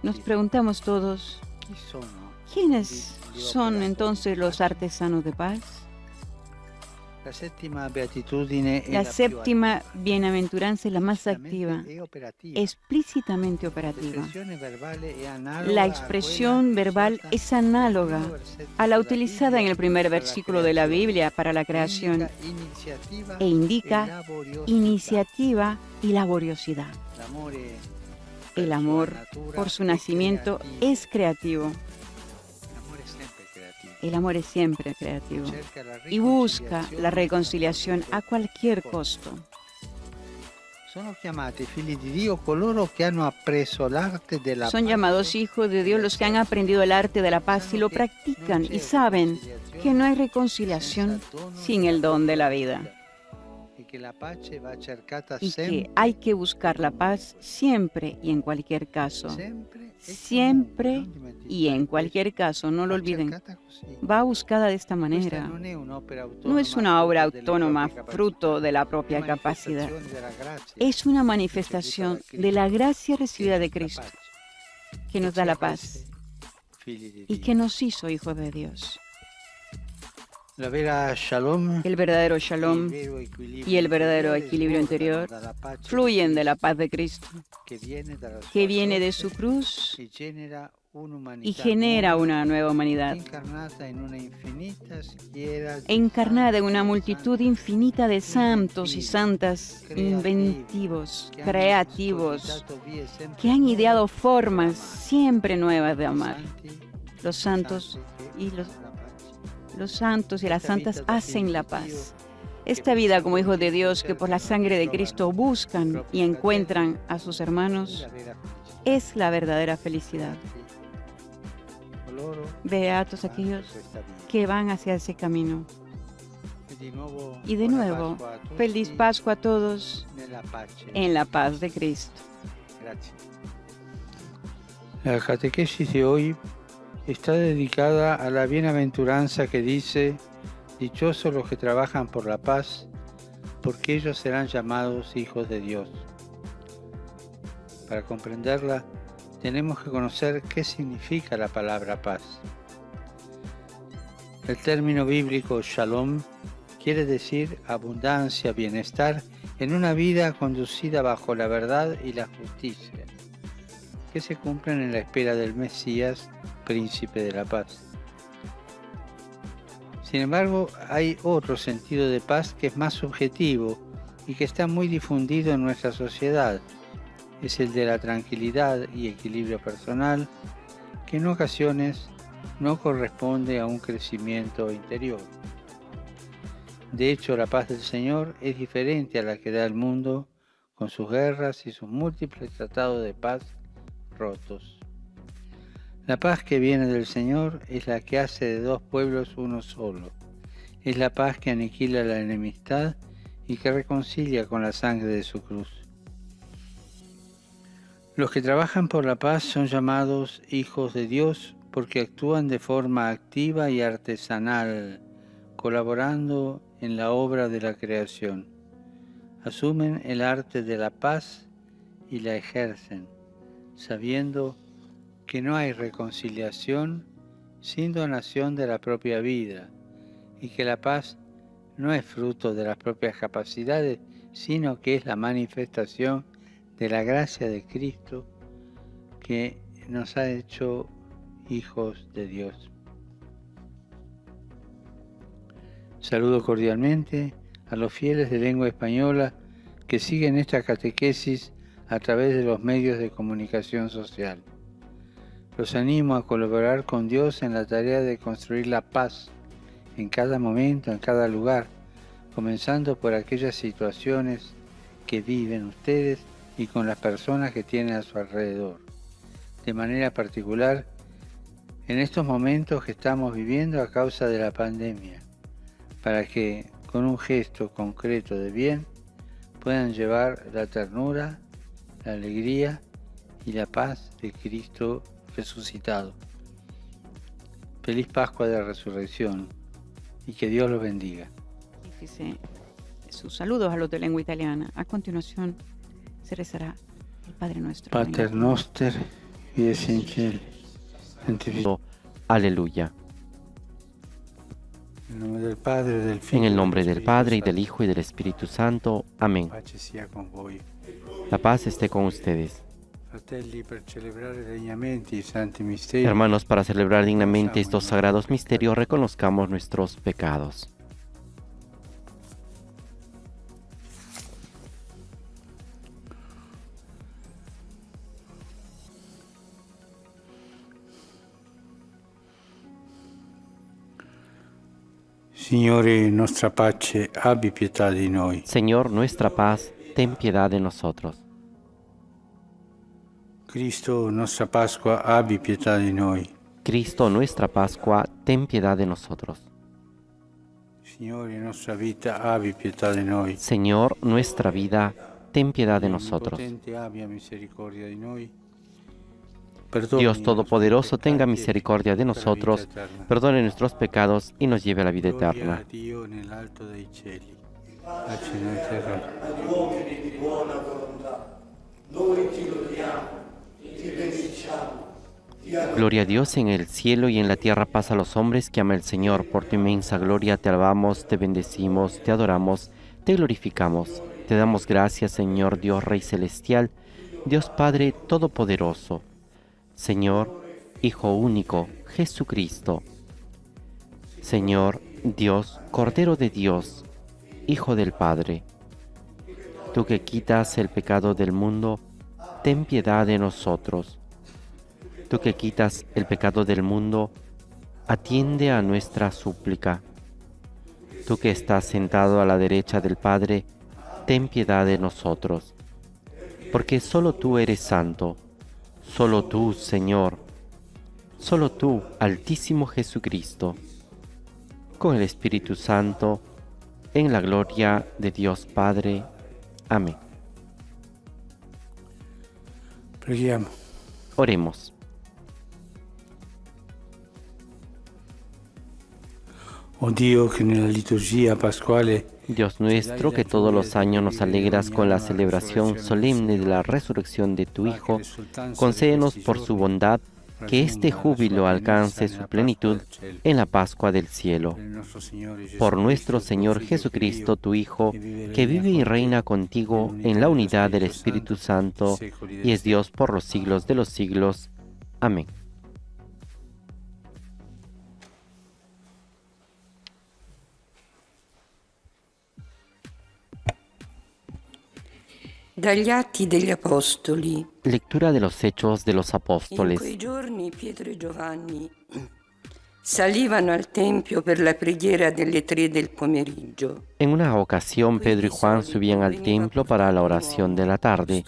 nos preguntamos todos, ¿quiénes son entonces los artesanos de paz? La séptima bienaventuranza es la más activa, explícitamente operativa. La expresión verbal es análoga a la utilizada en el primer versículo de la Biblia para la creación e indica iniciativa y laboriosidad. El amor, por su nacimiento, es creativo. El amor es siempre creativo y busca la reconciliación a cualquier costo. Son llamados hijos de Dios los que han aprendido el arte de la paz y lo practican y saben que no hay reconciliación sin el don de la vida. y que hay que buscar la paz siempre y en cualquier caso. Siempre y en cualquier caso, no lo olviden. Va buscada de esta manera. No es una obra autónoma, fruto de la propia capacidad. Es una manifestación de la gracia recibida de Cristo, que nos da la paz y que nos hizo hijos de Dios. El verdadero shalom y el verdadero equilibrio interior fluyen de la paz de Cristo, que viene de su cruz y genera una nueva humanidad, encarnada en una multitud infinita de santos y santas inventivos, creativos, que han ideado formas siempre nuevas de amar. Los santos y las santas hacen la paz. Esta vida como hijos de Dios que por la sangre de Cristo buscan y encuentran a sus hermanos es la verdadera felicidad. Beatos aquellos que van hacia ese camino. Y de nuevo, feliz Pascua a todos en la paz de Cristo. La catequesis de hoy está dedicada a la bienaventuranza que dice: dichosos los que trabajan por la paz, porque ellos serán llamados hijos de Dios. Para comprenderla, tenemos que conocer qué significa la palabra paz. El término bíblico shalom quiere decir abundancia, bienestar en una vida conducida bajo la verdad y la justicia, que se cumplen en la espera del Mesías, príncipe de la paz. Sin embargo, hay otro sentido de paz que es más subjetivo y que está muy difundido en nuestra sociedad. Es el de la tranquilidad y equilibrio personal, que en ocasiones no corresponde a un crecimiento interior. De hecho, la paz del Señor es diferente a la que da el mundo, con sus guerras y sus múltiples tratados de paz rotos. La paz que viene del Señor es la que hace de dos pueblos uno solo. Es la paz que aniquila la enemistad y que reconcilia con la sangre de su cruz. Los que trabajan por la paz son llamados hijos de Dios porque actúan de forma activa y artesanal, colaborando en la obra de la creación. Asumen el arte de la paz y la ejercen, sabiendo que no hay reconciliación sin donación de la propia vida y que la paz no es fruto de las propias capacidades, sino que es la manifestación de la gracia de Cristo que nos ha hecho hijos de Dios. Saludo cordialmente a los fieles de lengua española que siguen esta catequesis a través de los medios de comunicación social. Los animo a colaborar con Dios en la tarea de construir la paz en cada momento, en cada lugar, comenzando por aquellas situaciones que viven ustedes y con las personas que tienen a su alrededor. De manera particular, en estos momentos que estamos viviendo a causa de la pandemia, para que, con un gesto concreto de bien, puedan llevar la ternura, la alegría y la paz de Cristo resucitado. Feliz Pascua de Resurrección y que Dios los bendiga. Dice sus saludos a los de lengua italiana. A continuación se rezará el Padre Nuestro. Pater Noster, qui es in cielo, santificato. Aleluya. En el nombre del Padre, del Figlio, En el nombre del Padre, y del Hijo, y del Espíritu Santo. Amén. pace sia con voi. La paz esté con ustedes. Fratelli, per celebrare degnamente i santi misteri, Hermanos, para celebrar dignamente estos sagrados misterios, reconozcamos nuestros pecados. Signore, nostra pace, abbi pietà di noi. Señor, nuestra paz, ten piedad de nosotros. Cristo, nostra Pasqua, abbi pietà di noi. Cristo, nuestra Pascua, ten piedad de nosotros. Signore, nostra vita, abbi pietà di noi. Señor, nuestra vida, ten piedad de nosotros. Onnipotente, abbia misericordia di noi. Dios Todopoderoso, tenga misericordia de nosotros, perdone nuestros pecados y nos lleve a la vida Gloria a eterna. Dio nell'alto dei cieli. Pace in terra. Gloria a Dios en el cielo y en la tierra, paz a los hombres que ama el Señor. Por tu inmensa gloria te alabamos, te bendecimos, te adoramos, te glorificamos. Te damos gracias, Señor Dios Rey Celestial, Dios Padre Todopoderoso, Señor, Hijo único, Jesucristo. Señor, Dios, Cordero de Dios, Hijo del Padre. Tú que quitas el pecado del mundo, ten piedad de nosotros. Tú que quitas el pecado del mundo, atiende a nuestra súplica. Tú que estás sentado a la derecha del Padre, ten piedad de nosotros. Porque solo tú eres santo, solo tú, Señor, solo tú, Altísimo Jesucristo, con el Espíritu Santo, en la gloria de Dios Padre. Amén. Preghiamo. Oremos. Oh Dio, che nella liturgia pasquale Dios nuestro, que todos los años nos alegras con la celebración solemne de la resurrección de tu Hijo, concédenos por su bondad que este júbilo alcance su plenitud en la Pascua del cielo. Por nuestro Señor Jesucristo, tu Hijo, que vive y reina contigo en la unidad del Espíritu Santo y es Dios por los siglos de los siglos. Amén. Dagli Atti degli Apostoli. Lectura de los Hechos de los In Apóstoles. quei giorni Pietro e Giovanni salivano al Tempio per la preghiera delle 3 del pomeriggio. En una ocasión, Pedro y Juan subían al templo para la oración de la tarde.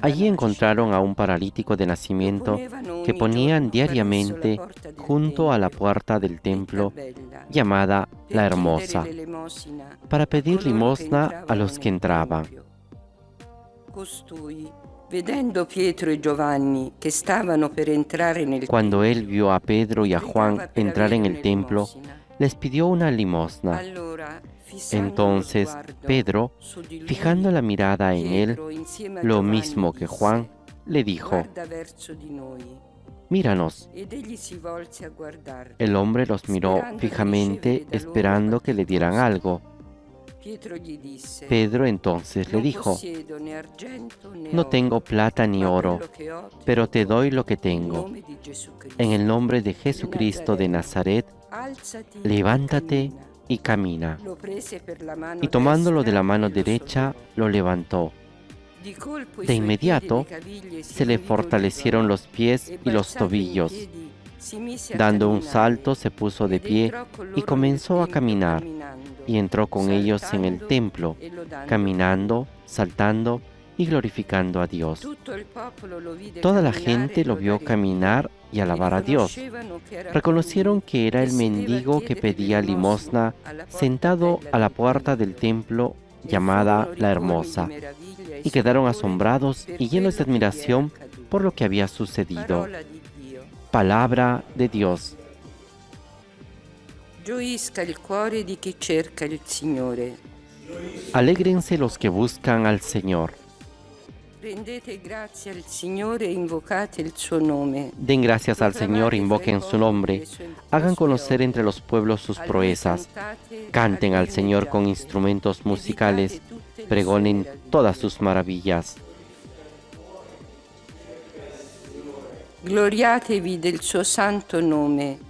Allí encontraron a un paralítico de nacimiento que ponían diariamente junto a la puerta del templo, llamada La Hermosa, para pedir limosna a los que entraban. Costui, vedendo Pietro e Giovanni che stavano per entrare nel Cuando él vio a Pedro y a Juan entrar en el templo, les pidió una limosna. Entonces Pedro, fijando la mirada en él, lo mismo que Juan, le dijo: Míranos. El hombre los miró fijamente esperando que le dieran algo. Pedro entonces le dijo: No tengo plata ni oro, pero te doy lo que tengo. En el nombre de Jesucristo de Nazaret, levántate y camina. Y tomándolo de la mano derecha, lo levantó. De inmediato se le fortalecieron los pies y los tobillos. Dando un salto, se puso de pie y comenzó a caminar. Y entró con ellos en el templo, caminando, saltando y glorificando a Dios. Toda la gente lo vio caminar y alabar a Dios. Reconocieron que era el mendigo que pedía limosna sentado a la puerta del templo llamada La Hermosa, y quedaron asombrados y llenos de admiración por lo que había sucedido. Palabra de Dios. Gioisca il cuore di chi cerca il Signore. Alégrense los que buscan al Señor. Rendete grazie al Signore e invocate il suo nome. Den gracias al Señor, invoquen su nombre, hagan conocer entre los pueblos sus proezas, canten al Señor con instrumentos musicales, pregonen todas sus maravillas. Gloriatevi del suo santo nome.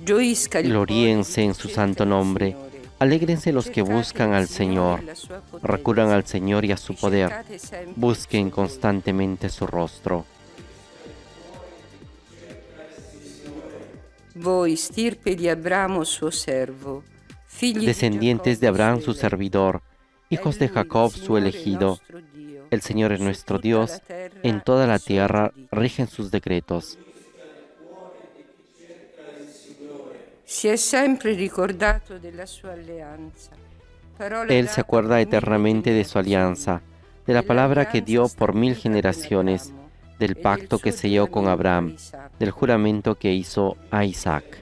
Gioisca il Gloríense en su santo nombre, alégrense los que buscan al Señor, recurran al Señor y a su poder, busquen constantemente su rostro. Voi, stirpe di Abramo suo servo, figli Descendientes de Abraham su servidor, hijos de È lui, Jacob il su Signore, elegido. nostro Dio. El Señor es nuestro Dios, en toda la tierra rigen sus decretos. si è sempre ricordato della sua alleanza. Él se acuerda eternamente de su alianza, de la palabra que dio por 1000 generaciones, del pacto que selló con Abraham, del juramento que hizo a Isaac.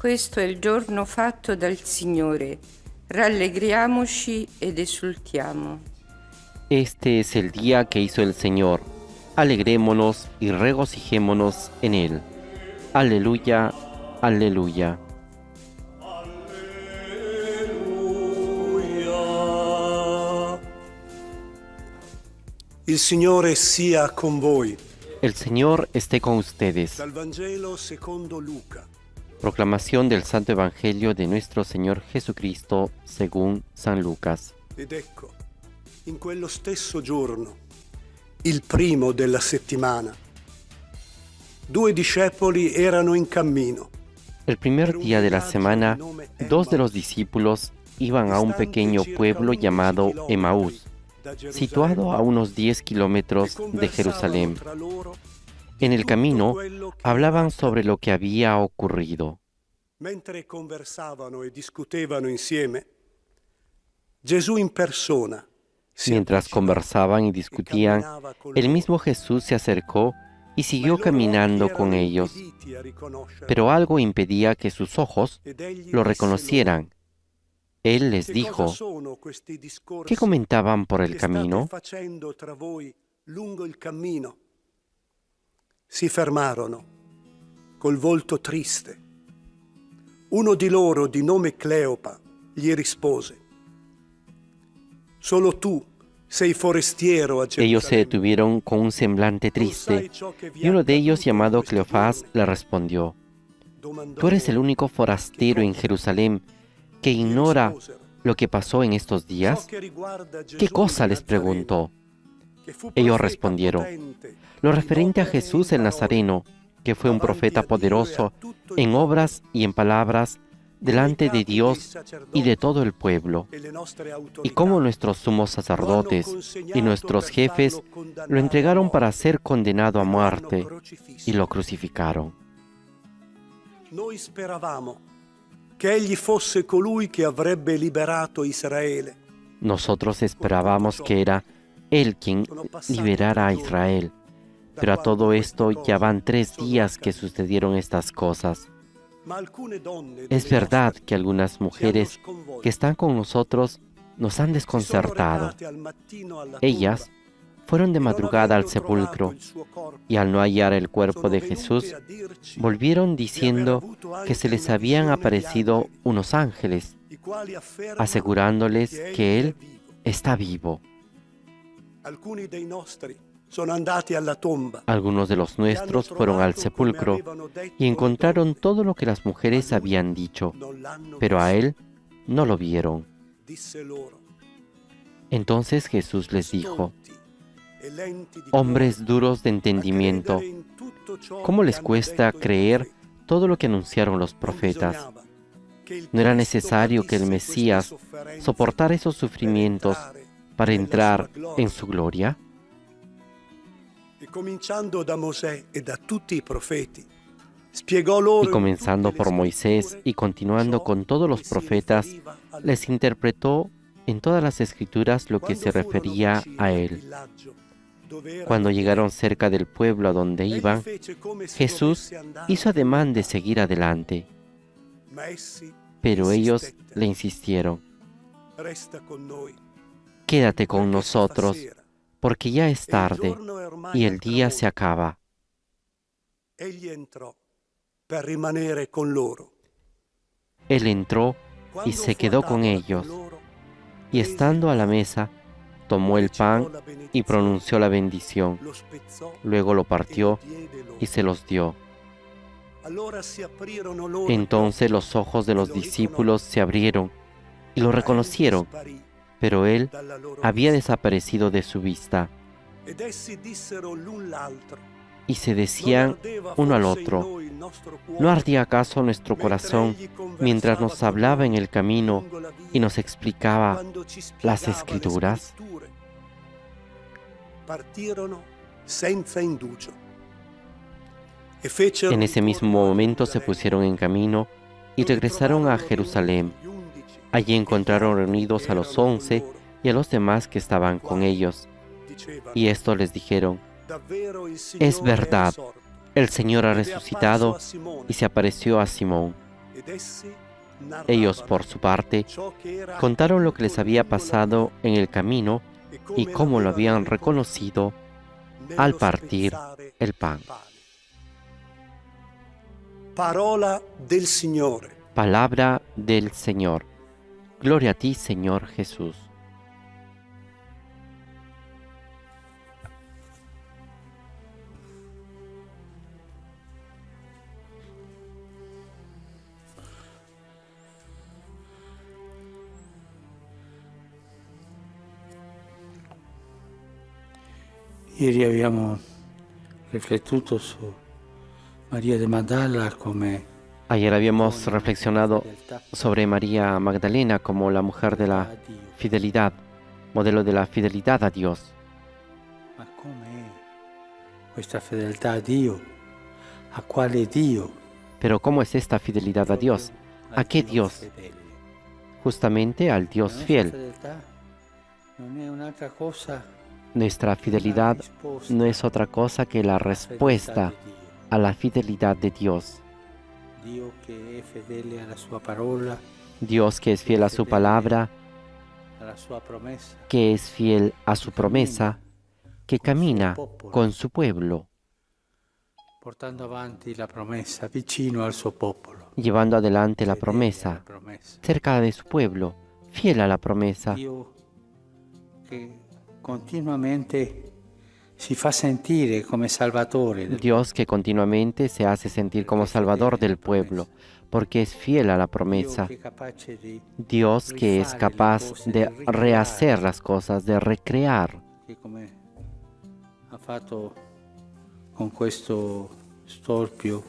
Questo è il giorno fatto dal Signore. Rallegriamoci ed esultiamo. Este es el día que hizo el Señor. Alegrémonos y regocijémonos en él. Aleluya, aleluya. Il Signore sia con voi. El Señor esté con ustedes. Dal Vangelo secondo Luca. Proclamación del Santo Evangelio de nuestro Señor Jesucristo según San Lucas. Ed ecco, in quello stesso giorno, il primo della settimana, 2 discepoli erano in cammino. El primer día de la semana, 2 de los discípulos iban a un pequeño pueblo llamado Emaús, situado a unos 10 kilómetros de Jerusalén. En el camino hablaban sobre lo que había ocurrido. Mentre conversavano e discutevano insieme, Gesù in persona. Mientras conversaban y discutían, el mismo Jesús se acercó y siguió caminando con ellos, pero algo impedía que sus ojos lo reconocieran. Él les dijo: ¿qué comentaban por el camino? Si fermarono, col volto triste. Uno di loro, di nome Cleopa, gli rispose: Solo tú sei forestiero a Gerusalemme. Ellos se detuvieron con un semblante triste, y uno de ellos, llamado Cleofás, le respondió: ¿tú eres el único forastero en Jerusalén que ignora lo que pasó en estos días? ¿Qué cosa? Les preguntó. Ellos respondieron: lo referente a Jesús el Nazareno, que fue un profeta poderoso en obras y en palabras delante de Dios y de todo el pueblo, y cómo nuestros sumos sacerdotes y nuestros jefes lo entregaron para ser condenado a muerte y lo crucificaron. Noi speravamo che egli fosse colui che avrebbe liberato Israele. Nosotros esperábamos que era Él quien liberara a Israel. Pero a todo esto ya van 3 días que sucedieron estas cosas. Es verdad que algunas mujeres que están con nosotros nos han desconcertado. Ellas fueron de madrugada al sepulcro y al no hallar el cuerpo de Jesús, volvieron diciendo que se les habían aparecido unos ángeles, asegurándoles que Él está vivo. sono andati alla tomba. Algunos de los nuestros fueron al sepulcro y encontraron todo lo que las mujeres habían dicho, pero a él no lo vieron. Disse loro: Entonces Jesús les dijo: "Stolti e lenti di hombres cuore, duros de a entendimiento, credere in tutto ciò ¿cómo che les hanno cuesta detto i creer profeti. todo lo que anunciaron los Non profetas? bisognava che il ¿No era Cristo necesario que el patisse Mesías queste sofferenze soportara esos per sufrimientos entrare para nella entrar sua gloria?" en su gloria? E cominciando da Mosè e da tutti i profeti, spiegò loro Y in comenzando tutte le por Moisés scritture y continuando ciò con todos los che si profetas, riferiva al les interpretó en todas las escrituras lo que se Quando furono refería vicini a al él. villaggio dove erano Cuando i llegaron fedeli, cerca del pueblo a donde egli iban, fece come se Jesús dovesse andare hizo ademán de lontano, seguir adelante, ma essi pero ellos insistettero: le insistieron: "Resta con noi, quédate con perché si fa nosotros, sera porque ya es e il tarde giorno è ormai y al el día se tramonto." acaba. Egli entrò per rimanere con loro. Él entró y Quando se fu a quedó con tavola ellos, loro, y prese estando il a la pane, mesa, tomó el recitò pan la y benedizione, pronunció la bendición, lo spezzò luego lo e lo partió diede loro. y se los dio. Allora si aprirono loro gli Entonces occhi los ojos de e los lo discípulos se riconobbero, abrieron y lo ma egli reconocieron, sparì pero él dalla loro había vista. desaparecido de su vista, Ed essi dissero l'un l'altro: y se "Non decían ardeva uno al forse in otro: noi il nostro ¿no cuore ardía acaso nuestro mentre corazón egli mientras conversava nos con hablaba en noi el camino lungo la y via, nos explicaba quando ci las spiegava le escrituras? scritture?" Partirono senza indugio e fecero En ese mismo ritorno a momento se Gerusalemme, pusieron en camino y dove regresaron a trovarono Jerusalén. riuniti gli 11 Allí e gli encontraron altri reunidos che a los erano con 11 loro, y a los demás que estaban con quali ellos, dicevano: y estos les dijeron: "Davvero il es Signore è verdad, risorto el Señor ha ed è apparso resucitado a Simone." y se apareció a Simón. Ed essi Ellos, narravano por su parte, ciò che era contaron lo que accaduto les había lungo la pasado via en el camino e y come cómo lo l'avevano habían reconocido nello al partir spezzare el pan. pane. Parola del Signore. Palabra del Señor. Gloria a ti, Señor Jesús. Ieri abbiamo riflettuto su Maria de Magdala come Ayer habíamos reflexionado fedeltà sobre María Magdalena como la mujer de la a Dio. fidelidad, modelo de la fidelidad a Dios. Ma com'è questa fedeltà a Dio? A quale Dio? Pero ¿cómo es esta fidelidad a Dios? ¿A qué Dios? Fedele. Justamente al Dios La nostra fiel. fedeltà non è un'altra cosa Nuestra che la fidelidad risposta no es otra cosa que la alla respuesta fedeltà di Dio. a la fidelidad de Dios. Dio che è fedele alla sua parola, Dios que es fiel a su palabra, alla sua promessa, que es fiel a su promesa, que camina con su pueblo, portando avanti la promessa vicino al suo popolo. llevando adelante la Fedele promesa, alla promessa. cerca de su pueblo, fiel a la promesa. Dio che continuamente si fa sentire come salvatore del Dios que continuamente se hace sentir como Salvador del pueblo, porque es fiel a la Dio promesa. che è capace di Dios que es capaz de rehacer las cosas, de recrear, che come ha fatto con questo storpio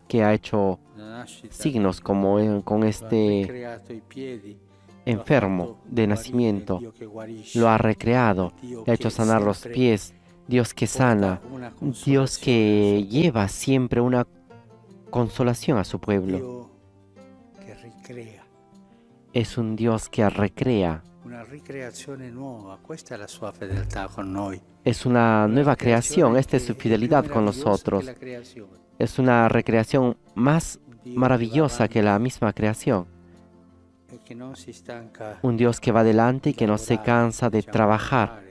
que ha hecho la nascita, signos como con lo ha este ricreato i piedi, enfermo lo ha fatto de guarire, nacimiento, Dio che guarisce, lo ha recreado, Dio le ha hecho che sanar los sempre pies, Dios que sana, porta una Dios consolazione que al suo lleva siempre una consolación a su pueblo. Dio che ricrea, Es un Dios que recrea, una ricreazione nuova, questa è la sua fedeltà con noi. es una nueva creación, esta es su fidelidad con nosotros, es una recreación más maravillosa que la misma creación. Un Dios que va adelante y que no se cansa de trabajar,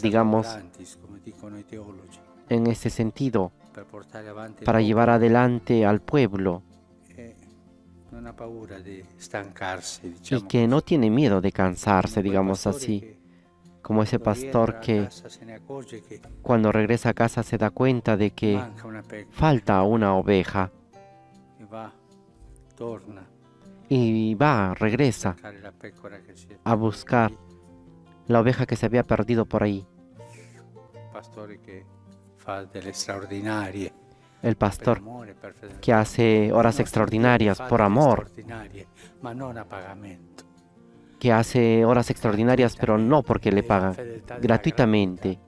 digamos, en ese sentido, para llevar adelante al pueblo y que no tiene miedo de cansarse, digamos así. como ese pastor que cuando regresa a casa se da cuenta de que falta una oveja y regresa a buscar la oveja que se había perdido por ahí. El pastor que hace horas extraordinarias por amor, que hace horas extraordinarias pero no porque le pagan, gratuitamente.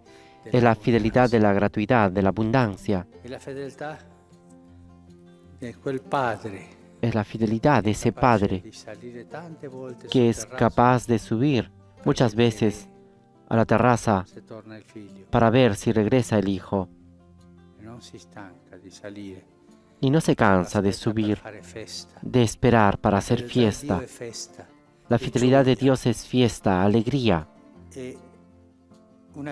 Es la fidelidad de la gratuidad, de la abundancia. Es la fidelidad de ese padre que es capaz de subir muchas veces a la terraza para ver si regresa el hijo. Y no se cansa de subir, de esperar para hacer fiesta. La fidelidad de Dios es fiesta, alegría. Una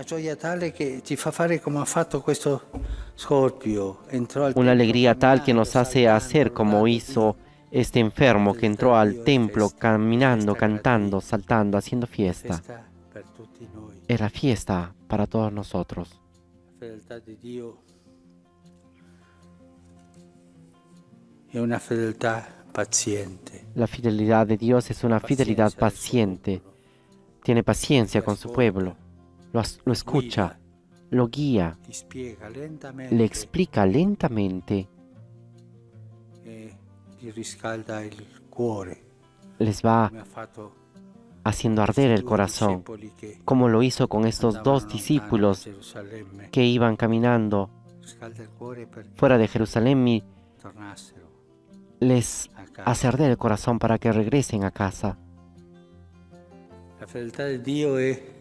alegría tal que nos hace hacer como hizo este enfermo que entró al templo caminando, cantando, saltando, haciendo fiesta. Es la fiesta para todos nosotros. La fidelidad de Dios es una fidelidad paciente. Tiene paciencia con su pueblo. Lo escucha, lo guía, le explica lentamente, les va haciendo arder el corazón, como lo hizo con estos dos discípulos que iban caminando fuera de Jerusalén y les hace arder el corazón para que regresen a casa. La fedeltà di Dio è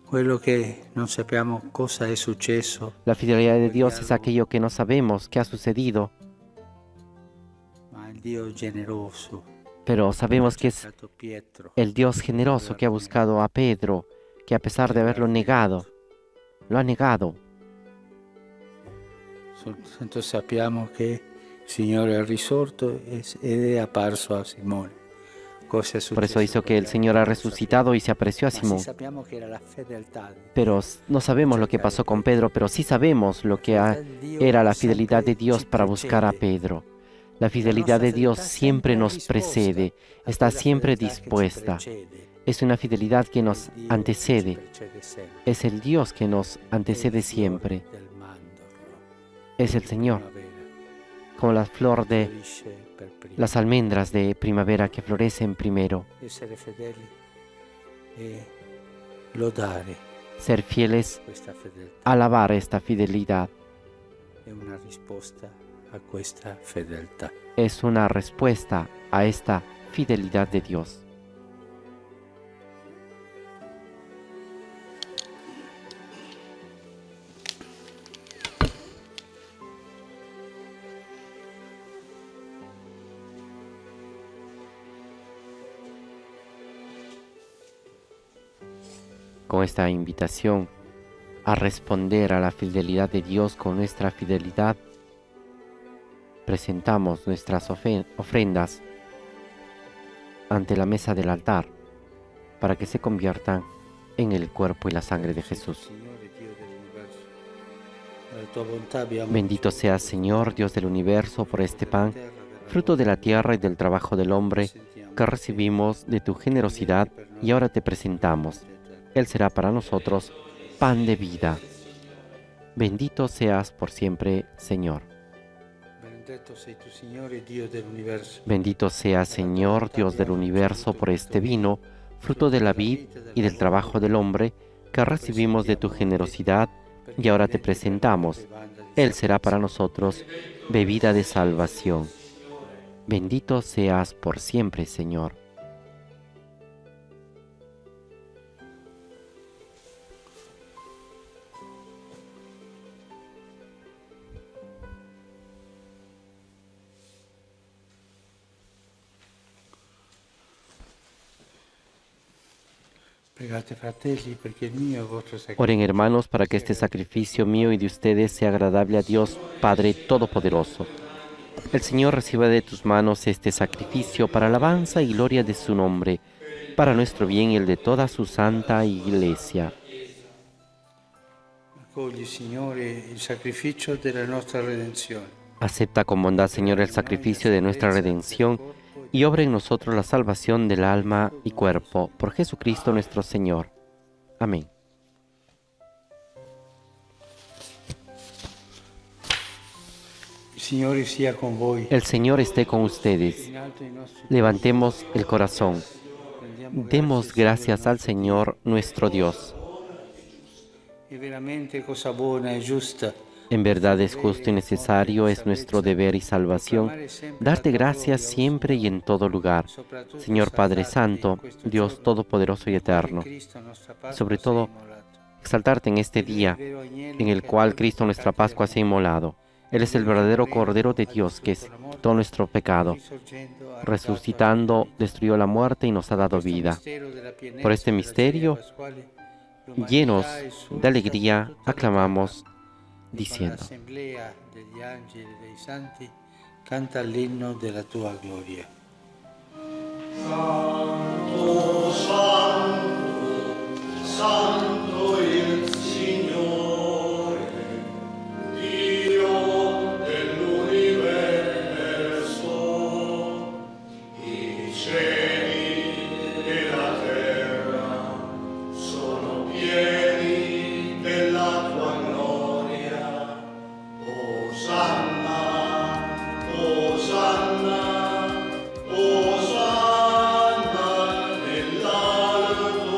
quello che non sappiamo cosa è successo. La fidelidad de Dios es aquello que no sabemos qué ha sucedido, Ma il Dio generoso, pero sabemos que es el Dios generoso que ha buscado a Pedro, que a pesar de haberlo negado, lo ha negado. Soltanto sappiamo che il Signore è risorto ed è apparso a Simone. Por eso hizo que el Señor ha resucitado y se apreció a Simón. Pero no sabemos lo que pasó con Pedro, pero sí sabemos lo que era la fidelidad de Dios para buscar a Pedro. La fidelidad de Dios siempre nos precede, está siempre dispuesta. Es una fidelidad que nos antecede. Es el Dios que nos antecede siempre. Es el Señor, como la flor de las almendras de primavera que florecen primero. Ser fieles, alabar esta fidelidad. Es una respuesta a esta fidelidad de Dios. Con esta invitación a responder a la fidelidad de Dios con nuestra fidelidad, presentamos nuestras ofrendas ante la mesa del altar para que se conviertan en el cuerpo y la sangre de Jesús. Bendito seas, Señor, Dios del universo, por este pan, fruto de la tierra y del trabajo del hombre, que recibimos de tu generosidad y ahora te presentamos. Él será para nosotros pan de vida. Bendito seas por siempre, Señor. Bendito seas, Señor, Dios del universo, por este vino, fruto de la vid y del trabajo del hombre, que recibimos de tu generosidad y ahora te presentamos. Él será para nosotros bebida de salvación. Bendito seas por siempre, Señor. Oren, hermanos, para que este sacrificio mío y de ustedes sea agradable a Dios, Padre Todopoderoso. El Señor reciba de tus manos este sacrificio para alabanza y gloria de su nombre, para nuestro bien y el de toda su santa Iglesia. Accogli, Signore, il sacrificio della nostra redenzione. Acepta con bondad, Señor, el sacrificio de nuestra redención y obra en nosotros la salvación del alma y cuerpo, por Jesucristo nuestro Señor. Amén. Il Signore sia con voi. El Señor esté con ustedes. In alto i nostri Levantemos el corazón. Demos gracias al Señor nuestro Dios. è veramente cosa buona e giusta. En verdad es justo y necesario, es nuestro deber y salvación, darte gracias siempre y en todo lugar, Señor Padre Santo, Dios Todopoderoso y Eterno. Sobre todo, exaltarte en este día en el cual Cristo nuestra Pascua se ha inmolado. Él es el verdadero Cordero de Dios que quitó nuestro pecado. Resucitando, destruyó la muerte y nos ha dado vida. Por este misterio, llenos de alegría, aclamamos diciendo: L'assemblea degli angeli e dei santi canta l'inno della tua gloria. Santo, Santo, Santo il Signore, Dio dell'universo, i cieli e la terra sono pieni della tua gloria. Osanna, Osanna, Osanna nell'alto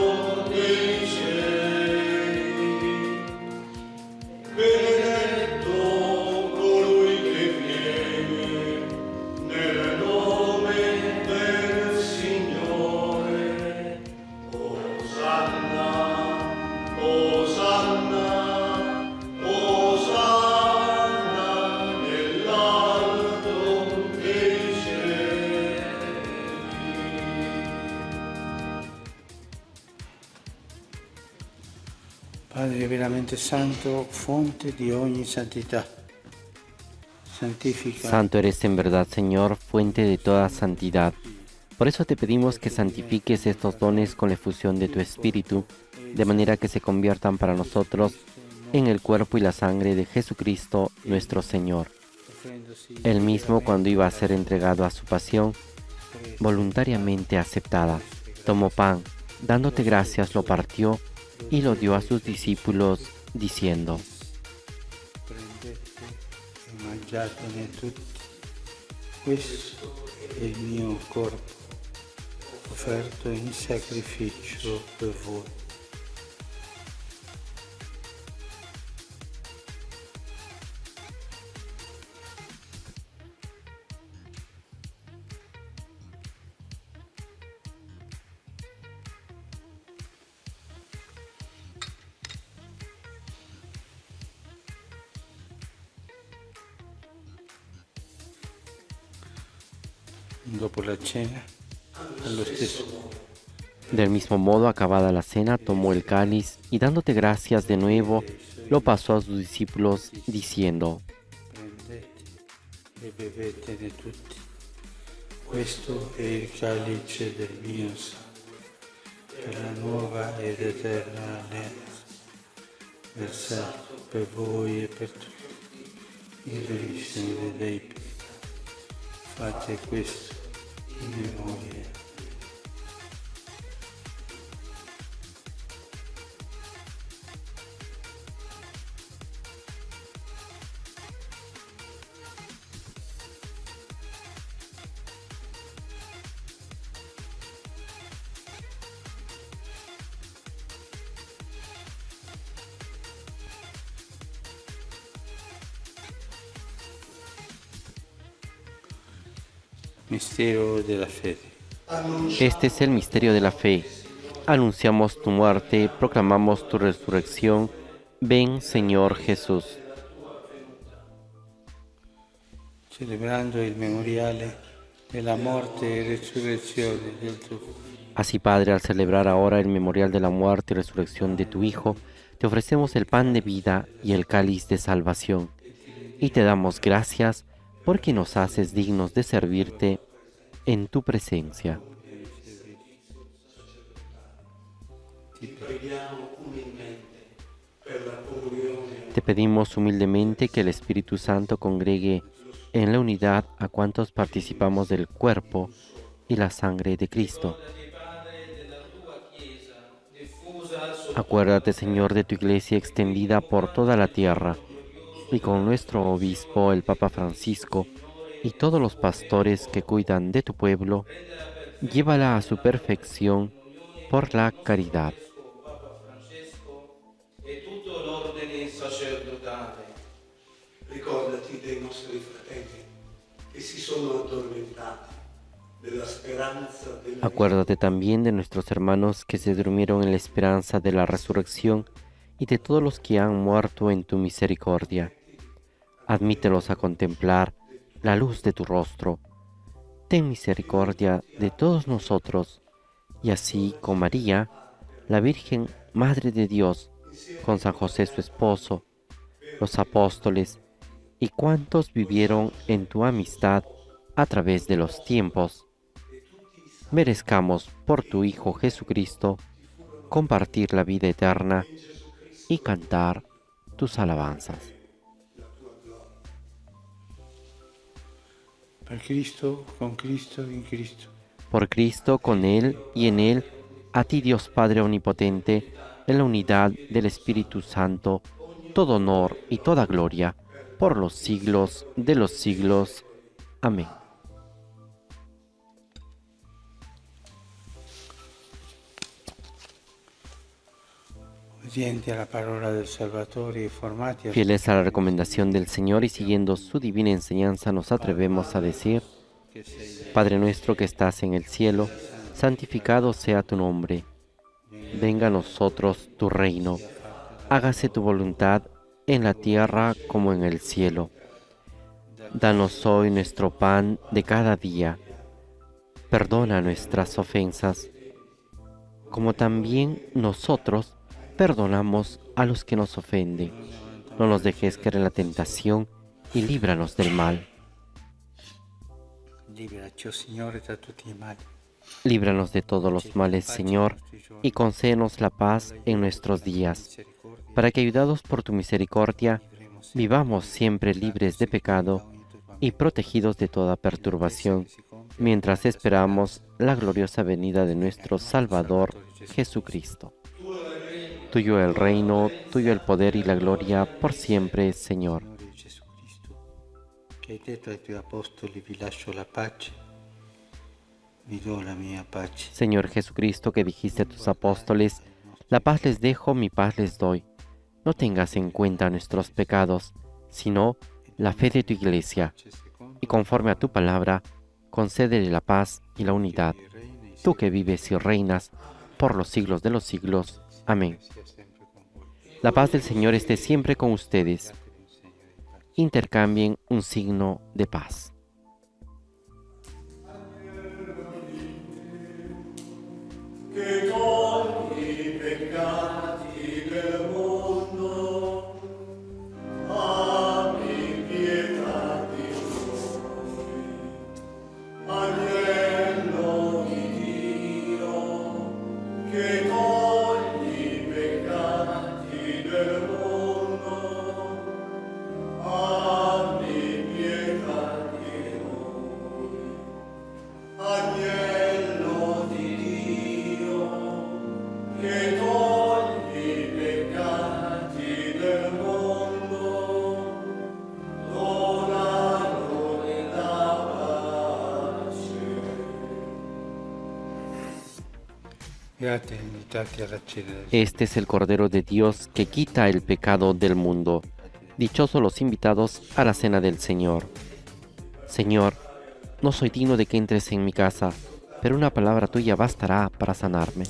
dei cieli. Benedetto colui che viene nel nome del Signore. Osanna, Osanna, Osanna nell'alto dei cieli. Padre veramente santo, fonte di ogni santità. Santifica Santo eres en verdad, Señor, fuente de toda santidad. Por eso te pedimos que santifiques estos dones con la efusión de tu Espíritu, de manera que se conviertan para nosotros en el cuerpo y la sangre de Jesucristo nuestro Señor. Él mismo, cuando iba a ser entregado a su pasión, voluntariamente aceptada, tomó pan, dándote gracias, lo partió y lo dio a sus discípulos, diciendo: prendete e mangiatene tutti. Questo è il mio corpo, offerto in sacrificio per voi. Dopo la cena, allo stesso Del mismo modo, acabada la cena, tomó el cáliz y dándote gracias de nuevo, lo pasó a sus discípulos, diciendo: prendete e bevetene tutti. Questo è il calice del mio sangue, per la nuova ed eterna alleanza, versato per voi e per tutti, in remissione dei peccati. Fate questo in memoria. Mistero della fede. Este es el misterio de la fe. Anunciamos tu muerte, proclamamos tu resurrección. Ven, Señor Jesús. Celebrando il memoriale della morte e resurrezione del tuo Figlio. Así, Padre, al celebrar ahora el memorial de la muerte y resurrección de tu Hijo, te ofrecemos el pan de vida y el cáliz de salvación. Y te damos gracias porque nos haces dignos de servirte en tu presencia. Te pedimos humildemente que el Espíritu Santo congregue en la unidad a cuantos participamos del cuerpo y la sangre de Cristo. Acuérdate, Señor, de tu Iglesia extendida por toda la tierra, y con nuestro obispo, el Papa Francisco, y todos los pastores que cuidan de tu pueblo, llévala a su perfección por la caridad. Ricordati dei nostri fratelli che si sono addormentati della speranza della Acuérdate también de nuestros hermanos que se durmieron en la esperanza de la resurrección y de todos los que han muerto en tu misericordia. Admítelos a contemplar la luz de tu rostro. Ten misericordia de todos nosotros, y así con María, la Virgen Madre de Dios, con San José su esposo, los apóstoles y cuantos vivieron en tu amistad a través de los tiempos, merezcamos por tu Hijo Jesucristo compartir la vida eterna y cantar tus alabanzas. Per Cristo, con Cristo, in Cristo. Por Cristo, con Él y en Él, a ti Dios Padre Omnipotente, en la unidad del Espíritu Santo, todo honor y toda gloria, por los siglos de los siglos. Amén. Obbedienti alla parola del Salvatore e formati a Fieles a la recomendación del Señor y siguiendo su divina enseñanza, nos atrevemos a decir: Padre nuestro que estás en el cielo, santificado sea tu nombre. Venga a nosotros tu reino. Hágase tu voluntad en la tierra como en el cielo. Danos hoy nuestro pan de cada día. Perdona nuestras ofensas, como también nosotros perdonamos a los que nos ofenden. No nos dejes caer en la tentación y líbranos del mal. Liberaci, oh Signore, da tutti i mali. Líbranos de todos los males, Señor, y concédenos la paz en nuestros días, para que, ayudados por tu misericordia, vivamos siempre libres de pecado y protegidos de toda perturbación, mientras esperamos la gloriosa venida de nuestro Salvador Jesucristo. Tuyo el reino, tuyo el poder y la gloria por siempre, Señor. Signore Gesù Cristo, che hai detto ai tuoi apostoli, vi lascio la pace, vi do la mia pace. Señor Jesucristo, que dijiste a tus apóstoles, la paz les dejo, mi paz les doy. No tengas en cuenta nuestros pecados, sino la fe de tu Iglesia, y conforme a tu palabra, concédele la paz y la unidad. Tú que vives y reinas por los siglos de los siglos. Amén. La paz del Señor esté siempre con ustedes. Intercambien un signo de paz. che togli i peccati del mondo, abbi pietà di noi. Agnello di Dio, che togli i peccati del mondo, abbi pietà di noi. Agnello di che togli i peccati del mondo, dona noi la pace. Siate invitati alla cena del Este es el Cordero de Dios que quita el pecado del mundo. Dichosos los invitados a la cena del Señor. Señor, no soy digno de que entres en mi casa, pero una palabra tuya bastará para sanarme.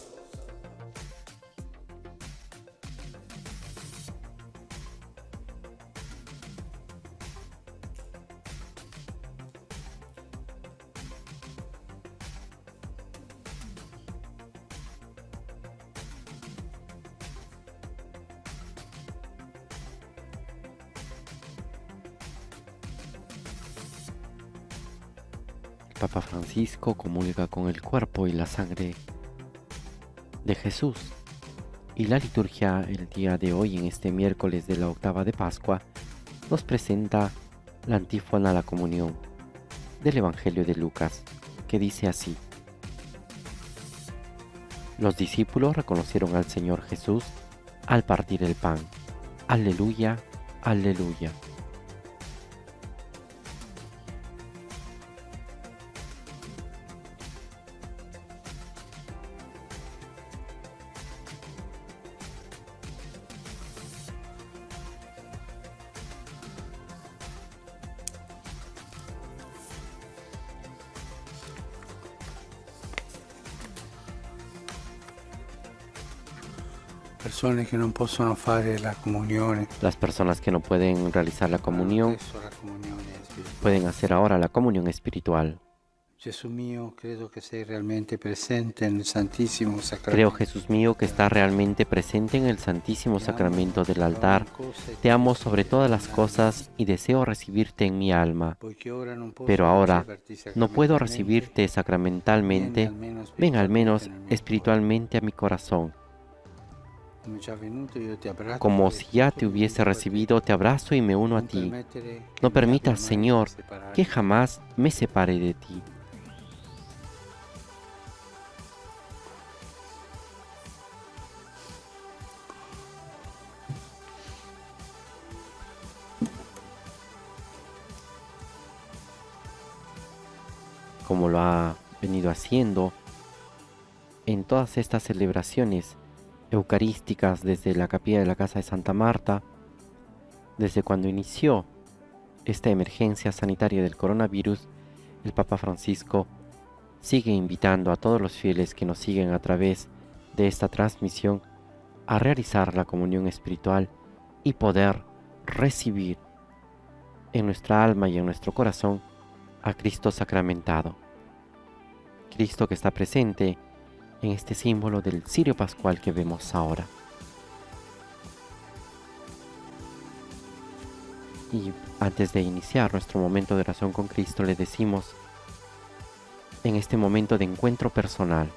Papa Francisco comulga con el cuerpo y la sangre de Jesús Y la liturgia el día de hoy, en este miércoles de la octava de Pascua, nos presenta la antífona a la comunión del Evangelio de Lucas, que dice así: Los discípulos reconocieron al Señor Jesús al partir el pan. Aleluya, aleluya. Persone che non possono fare la comunione. Las personas que no pueden realizar la comunión Adesso la comunione spirituale. pueden hacer ahora la comunión espiritual. Gesù mio, credo che sei realmente presente nel Santissimo Creo, Sacramento. Jesús mío, que estás realmente presente en el Santísimo Sacramento del altar. Te amo sobre todas las cosas y deseo recibirte en mi alma. Poiché ora non posso Pero ahora riceverti no puedo sacramentalmente, recibirte sacramentalmente. Ven al menos espiritualmente a mi corazón. Come già avvenuto, io ti abbraccio Como e si ya tutto te il hubiese mondo recibido, te abrazo y me uno a non ti. permettere che No mi permitas, abbia mai Señor, separato. que jamás me separe de ti. Como lo ha venido haciendo en todas estas celebraciones eucarísticas desde la capilla de la Casa de Santa Marta, desde cuando inició esta emergencia sanitaria del coronavirus, el Papa Francisco sigue invitando a todos los fieles que nos siguen a través de esta transmisión a realizar la comunión espiritual y poder recibir en nuestra alma y en nuestro corazón a Cristo sacramentado. Cristo que está presente en este símbolo del cirio pascual que vemos ahora. Y antes de iniciar nuestro momento de oración con Cristo, le decimos, en este momento de encuentro personal: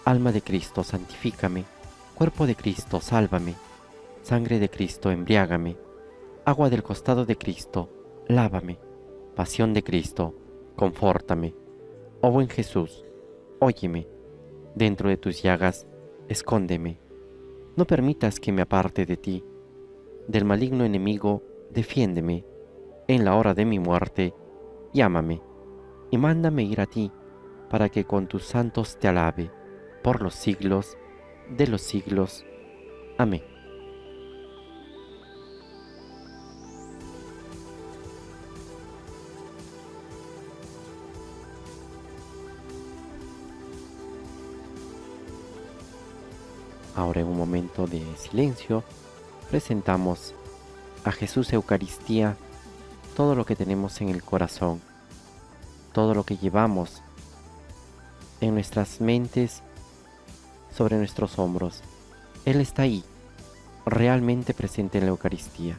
alma de Cristo, santifícame; cuerpo de Cristo, sálvame; sangre de Cristo, embriágame; agua del costado de Cristo, lávame; pasión de Cristo, confórtame. Oh buen Jesús, óyeme; dentro de tus llagas, escóndeme. No permitas que me aparte de ti. Del maligno enemigo, defiéndeme. En la hora de mi muerte, llámame y mándame ir a ti, para que con tus santos te alabe por los siglos de los siglos. Amén. Ahora, en un momento de silencio, presentamos a Jesús Eucaristía todo lo que tenemos en el corazón, todo lo que llevamos en nuestras mentes, sobre nuestros hombros. Él está ahí, realmente presente en la Eucaristía.